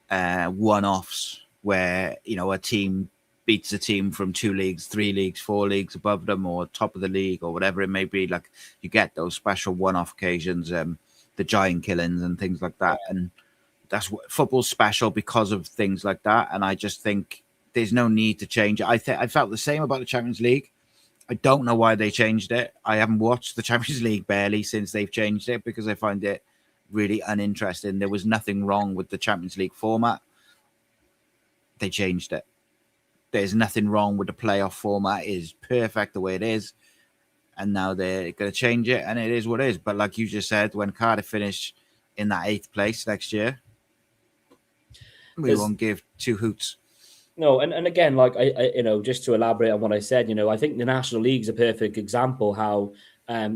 one-offs where, a team beats a team from 2 leagues, 3 leagues, 4 leagues above them, or top of the league, or whatever it may be. Like, you get those special one-off occasions, the giant killings and things like that. And that's what football's special because of things like that. And I just think there's no need to change it. I felt the same about the Champions League. I don't know why they changed it. I haven't watched the Champions League barely since they've changed it, because I find it really uninteresting. There was nothing wrong with the Champions League format. They changed it. There's nothing wrong with the playoff format. It is perfect the way it is. And now they're going to change it, and it is what it is. But like you just said, when Cardiff finish in that 8th place next year, we won't give 2 hoots. No, and again, like I just to elaborate on what I said, I think the National League's a perfect example how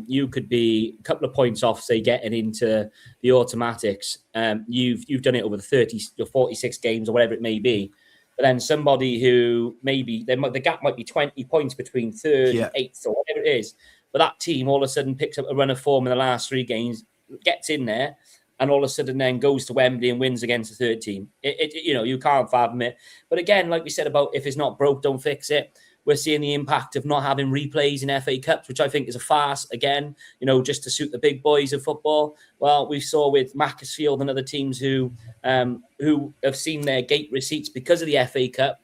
you could be a couple of points off, say, getting into the automatics. You've done it over the 30 or 46 games or whatever it may be. But then somebody who maybe the gap might be 20 points between third and eighth or whatever it is. But that team all of a sudden picks up a run of form in the last 3 games, gets in there, and all of a sudden then goes to Wembley and wins against the third team. You can't fathom it. But again, like we said about if it's not broke, don't fix it. We're seeing the impact of not having replays in FA Cups, which I think is a farce again, just to suit the big boys of football. Well, we saw with Macclesfield and other teams who have seen their gate receipts because of the FA Cup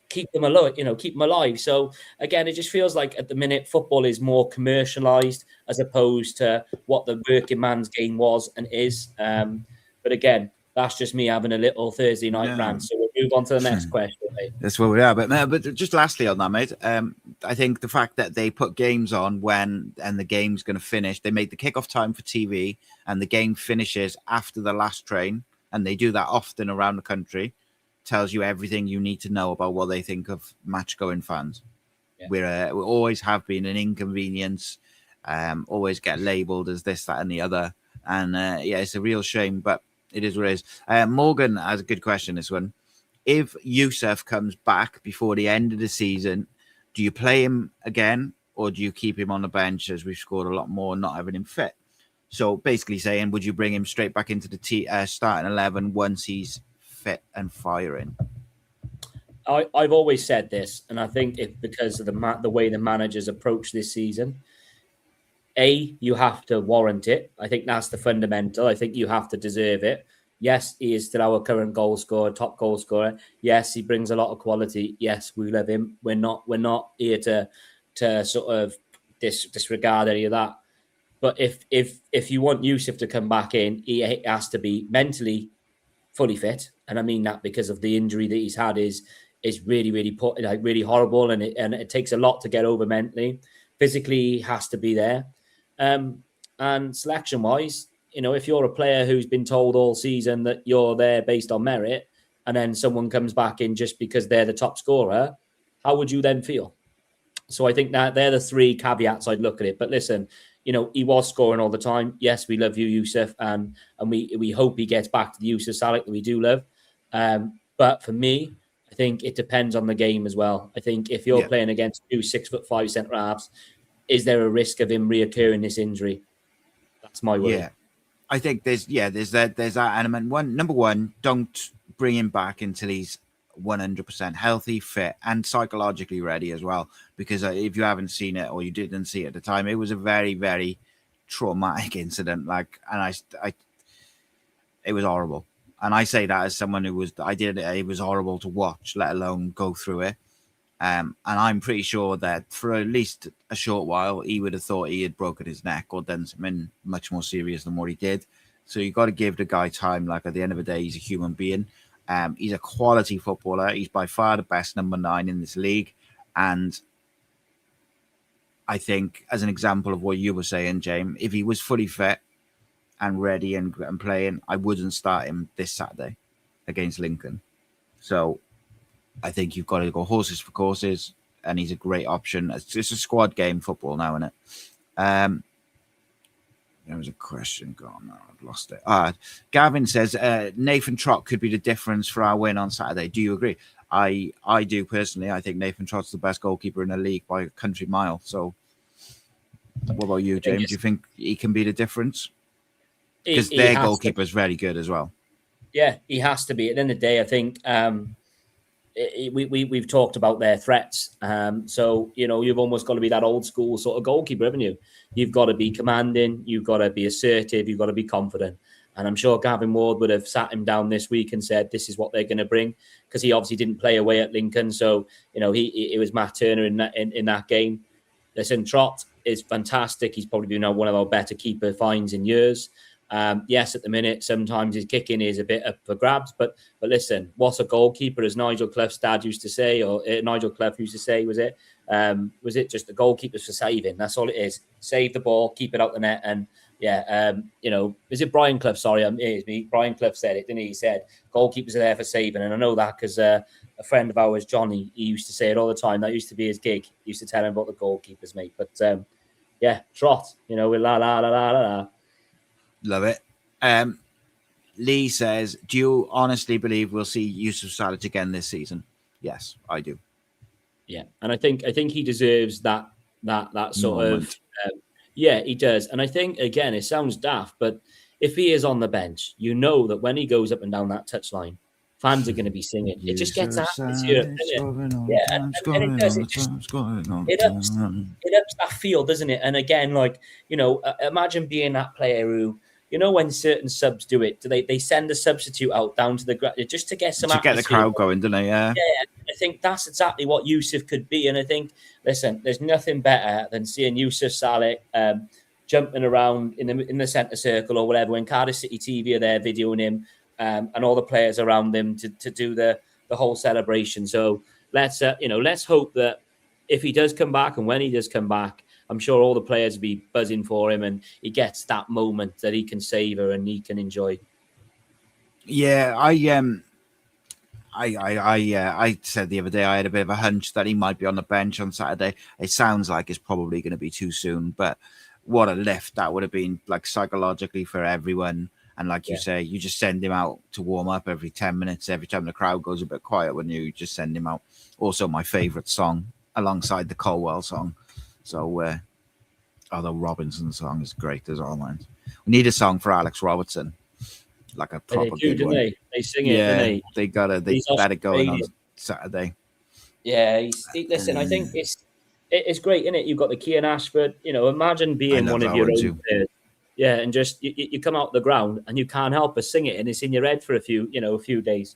keep them alive. So again, it just feels like at the minute football is more commercialized as opposed to what the working man's game was and is. But again, that's just me having a little Thursday night rant. So we'll move on to the next question, mate. That's where we are. But just lastly on that, mate, I think the fact that they put games on and the game's going to finish, they make the kickoff time for TV and the game finishes after the last train, and they do that often around the country, tells you everything you need to know about what they think of match-going fans. Yeah. We always have been an inconvenience, always get labelled as this, that, and the other. And it's a real shame, but it is what it is. Morgan has a good question, this one. If Yusuf comes back before the end of the season, do you play him again or do you keep him on the bench as we've scored a lot more not having him fit? So basically saying, would you bring him straight back into the starting 11 once he's fit and firing? I've always said this, and I think it's because of the way the managers approach this season. You have to warrant it. I think that's the fundamental. I think you have to deserve it. Yes, he is still our current goal scorer, top goal scorer. Yes, he brings a lot of quality. Yes, we love him. We're not here to sort of disregard any of that. But if you want Yusuf to come back in, he has to be mentally fully fit, and I mean that because of the injury that he's had is really, really really horrible, and it takes a lot to get over mentally. Physically, he has to be there, and selection wise, if you're a player who's been told all season that you're there based on merit, and then someone comes back in just because they're the top scorer, how would you then feel? So I think that they're the 3 caveats I'd look at it. But listen, he was scoring all the time. Yes, we love you, Yusuf, and we hope he gets back to the Yusuf Salek that we do love. But for me, I think it depends on the game as well. I think if you're playing against 2 6'5" centre halves, is there a risk of him reoccurring this injury? That's my word. Yeah, I think there's that element. Number one, don't bring him back until he's 100% healthy, fit, and psychologically ready as well. Because if you haven't seen it or you didn't see it at the time, it was a very, very traumatic incident. It was horrible. And I say that as someone who it was horrible to watch, let alone go through it. And I'm pretty sure that for at least a short while, he would have thought he had broken his neck or done something much more serious than what he did. So you got to give the guy time. Like, at the end of the day, he's a human being. He's a quality footballer. He's by far the best number 9 in this league. And I think, as an example of what you were saying, James, if he was fully fit and ready and playing, I wouldn't start him this Saturday against Lincoln. So I think you've got to go horses for courses, and he's a great option. It's just a squad game football now, isn't it? There was a question gone. No, I've lost it. Gavin says Nathan Trott could be the difference for our win on Saturday. Do you agree? I do personally. I think Nathan Trott's the best goalkeeper in the league by a country mile. So what about you, James? Do you think he can be the difference? Because their goalkeeper is very good as well. Yeah, he has to be. At the end of the day, I think we've talked about their threats. So, you've almost got to be that old school sort of goalkeeper, haven't you? You've got to be commanding. You've got to be assertive. You've got to be confident. And I'm sure Gavin Ward would have sat him down this week and said, this is what they're going to bring, because he obviously didn't play away at Lincoln. So, it was Matt Turner in that game. Listen, Trott is fantastic. He's probably been one of our better keeper finds in years. Yes, at the minute, sometimes his kicking is a bit up for grabs, but listen, what's a goalkeeper, as Nigel Clough's dad used to say, or Nigel Clough used to say, was it just the goalkeepers for saving? That's all it is. Save the ball, keep it out the net, and Is it Brian Clough? Sorry, it's me. Brian Clough said it, didn't he? He said goalkeepers are there for saving, and I know that because a friend of ours, Johnny, he used to say it all the time. That used to be his gig. He used to tell him about the goalkeepers, mate. But trot, with la la la la la. Love it. Lee says, "Do you honestly believe we'll see Yusuf Salah again this season?" Yes, I do. Yeah, and I think he deserves that sort Moment. of. Yeah, he does. And I think, again, it sounds daft, but if he is on the bench, you know that when he goes up and down that touchline, fans are going to be singing. It just gets atmosphere. Yeah, and it does. It ups that feel, doesn't it? And again, imagine being that player who, when certain subs do it, they send a substitute out down to the ground just to get some to get the crowd going, don't they? Yeah. I think that's exactly what Yusuf could be. And I think, listen, there's nothing better than seeing Yusuf Saleh jumping around in the centre circle or whatever when Cardiff City TV are there videoing him and all the players around him to do the whole celebration. So let's hope that if he does come back and when he does come back, I'm sure all the players will be buzzing for him and he gets that moment that he can savor and he can enjoy. Yeah, I said the other day I had a bit of a hunch that he might be on the bench on Saturday. It sounds like it's probably going to be too soon, but what a lift that would have been, like, psychologically for everyone. And like you say, you just send him out to warm up every 10 minutes. Every time the crowd goes a bit quiet, when you just send him out. Also, my favourite song alongside the Colwell song. So, the Robinson song is great as well, man. We need a song for Alex Robertson. Like a proper good one. They sing it, don't they? They let it go on Saturday. Yeah, listen, I think it's great, isn't it? You've got the Kean Ashford, imagine being one of your own players. Yeah, and just you come out the ground and you can't help but sing it and it's in your head for a few days.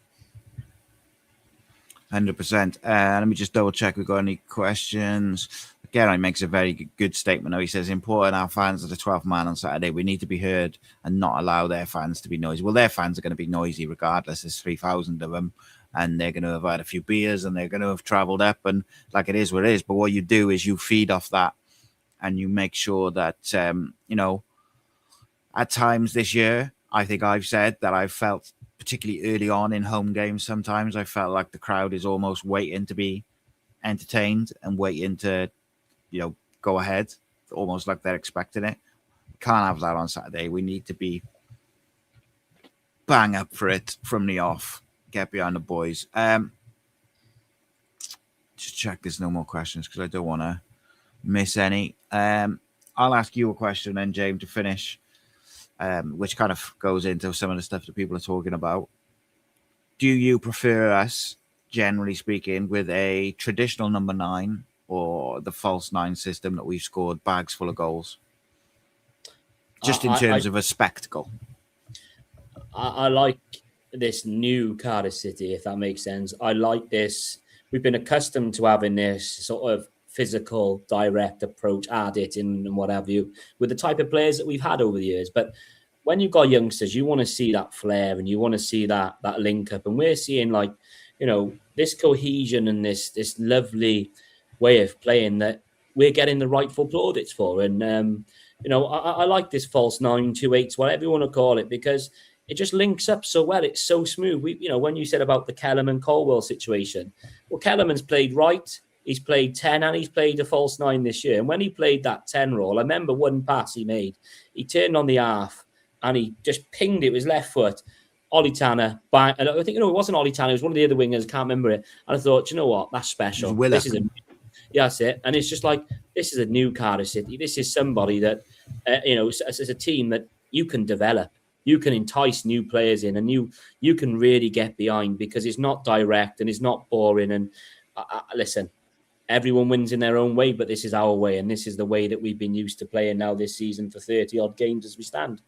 100%. Let me just double check we've got any questions. Geraint makes a very good statement. He says, important our fans are the 12th man on Saturday. We need to be heard and not allow their fans to be noisy. Well, their fans are going to be noisy regardless. There's 3,000 of them and they're going to have had a few beers and they're going to have travelled up and like it is what it is. But what you do is you feed off that and you make sure that, at times this year, I think I've said that I've felt particularly early on in home games, sometimes I felt like the crowd is almost waiting to be entertained and waiting to, go ahead, almost like they're expecting it. Can't have that on Saturday. We need to be bang up for it from the off. Get behind the boys. Just check there's no more questions because I don't want to miss any. I'll ask you a question then, James, to finish, which kind of goes into some of the stuff that people are talking about. Do you prefer us, generally speaking, with a traditional number 9 or the false 9 system that we've scored bags full of goals? Just in terms of a spectacle. I like this new Cardiff City, if that makes sense. I like this. We've been accustomed to having this sort of physical, direct approach at it and what have you, with the type of players that we've had over the years. But when you've got youngsters, you want to see that flair and you want to see that link up. And we're seeing this cohesion and this lovely way of playing that we're getting the rightful plaudits for. And, I like this false 9, 2 8s, whatever you want to call it, because it just links up so well. It's so smooth. When you said about the Callum and Colwell situation, well, Callum's played right. He's played 10 and he's played a false 9 this year. And when he played that 10 role, I remember one pass he made. He turned on the half and he just pinged it with his left foot. Ollie Tanner, bang. And I think, it wasn't Ollie Tanner. It was one of the other wingers. Can't remember it. And I thought, you know what? That's special. This is that's it. And it's just like, this is a new Cardiff City. This is somebody that, as a team that you can develop. You can entice new players in and you can really get behind because it's not direct and it's not boring. And listen, everyone wins in their own way, but this is our way. And this is the way that we've been used to playing now this season for 30 odd games as we stand.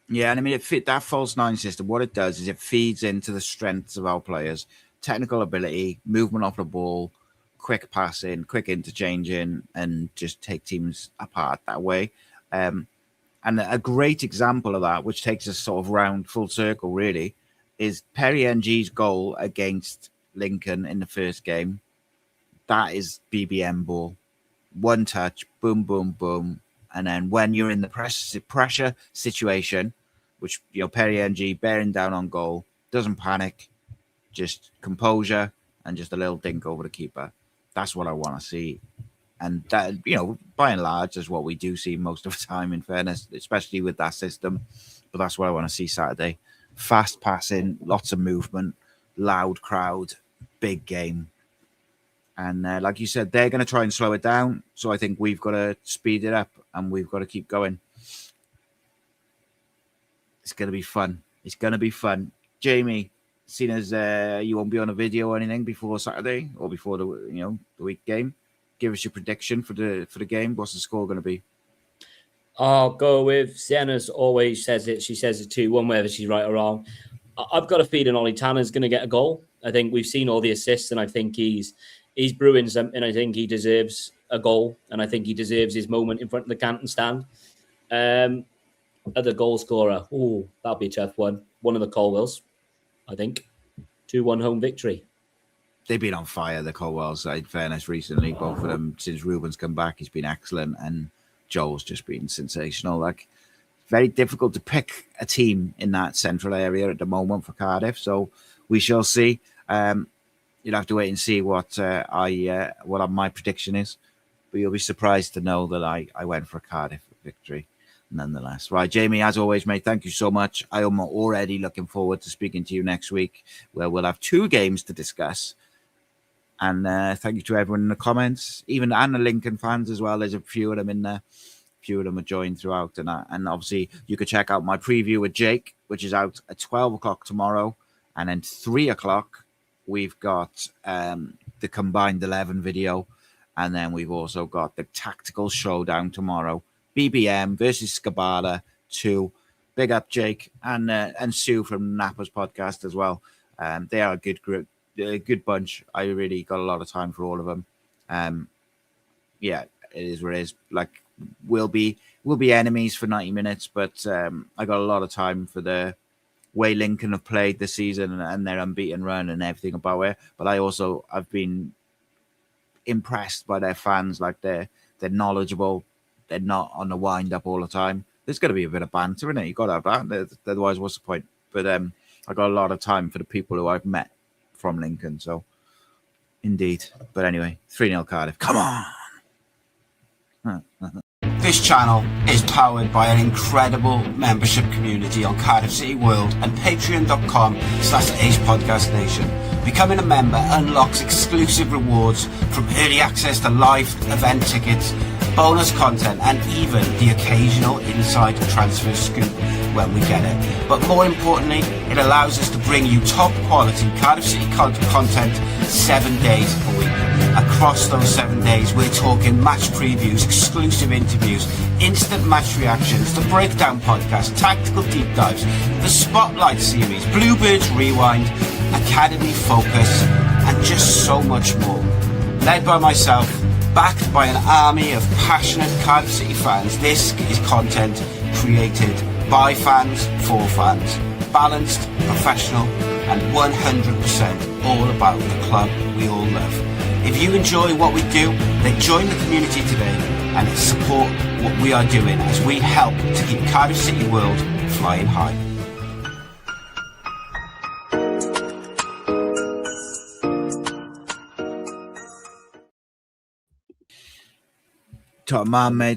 Yeah, and I mean, it fit that false 9 system. What it does is it feeds into the strengths of our players, technical ability, movement off the ball, quick passing, quick interchanging, and just take teams apart that way. And a great example of that, which takes us sort of round full circle, really, is Perry NG's goal against Lincoln in the first game. That is BBM ball. One touch, boom, boom, boom. And then when you're in the pressure situation, which, you know, Perry NG bearing down on goal, doesn't panic, just composure and just a little dink over the keeper. That's what I want to see. And that, you know, by and large, is what we do see most of the time, in fairness, especially with that system. But that's what I want to see Saturday. Fast passing, lots of movement, loud crowd, big game. And like you said, they're going to try and slow it down. So I think we've got to speed it up and we've got to keep going. It's going to be fun. It's going to be fun. Jamie, seeing as you won't be on a video or anything before Saturday or before the week game, give us your prediction for the game. What's the score going to be? I'll go with Sienna's always says it. She says it 2-1, whether she's right or wrong. I've got a feeling Ollie Tanner's going to get a goal. I think we've seen all the assists, and I think he's brewing something. I think he deserves a goal, and I think he deserves his moment in front of the Canton stand. Other goal scorer, that'll be a tough one. One of the Colwells, I think. 2-1 home victory. They've been on fire, the Colwells, in fairness, recently. Both of them, since Ruben's come back, he's been excellent, and Joel's just been sensational. Like, very difficult to pick a team in that central area at the moment for Cardiff, so we shall see. You'll have to wait and see what my prediction is, but you'll be surprised to know that I went for a Cardiff victory nonetheless. Right, Jamie, as always, mate, thank you so much. I am already looking forward to speaking to you next week, where we'll have 2 games to discuss. And thank you to everyone in the comments, even and the Lincoln fans as well. There's a few of them in there. A few of them are joined throughout. And obviously, you could check out my preview with Jake, which is out at 12 o'clock tomorrow. And then 3 o'clock, we've got the combined 11 video. And then we've also got the tactical showdown tomorrow. BBM versus Scabala 2. Big up, Jake. And Sue from Nappa's podcast as well. They are a good group. A good bunch. I really got a lot of time for all of them. Yeah, it is what it is. Like, we'll be enemies for 90 minutes, but I got a lot of time for the way Lincoln have played this season and their unbeaten run and everything about it. But I've been impressed by their fans. Like, they're knowledgeable. They're not on the wind up all the time. There's going to be a bit of banter in it. You got to have that. Otherwise, what's the point? But I got a lot of time for the people who I've met from Lincoln, so indeed. But anyway, 3-0 Cardiff. Come on. This channel is powered by an incredible membership community on Cardiff City World and patreon.com/AcePodcastNation. Becoming a member unlocks exclusive rewards from early access to live event tickets, bonus content, and even the occasional inside transfer scoop when we get it. But more importantly, it allows us to bring you top quality Cardiff City content 7 days a week. Across those 7 days, we're talking match previews, exclusive interviews, instant match reactions, the breakdown podcast, tactical deep dives, the spotlight series, Bluebirds Rewind, Academy Focus, and just so much more. Led by myself, backed by an army of passionate Cardiff City fans, this is content created by fans, for fans, balanced, professional, and 100% all about the club we all love. If you enjoy what we do, then join the community today and support what we are doing as we help to keep Cardiff City World flying high. Top man, mate.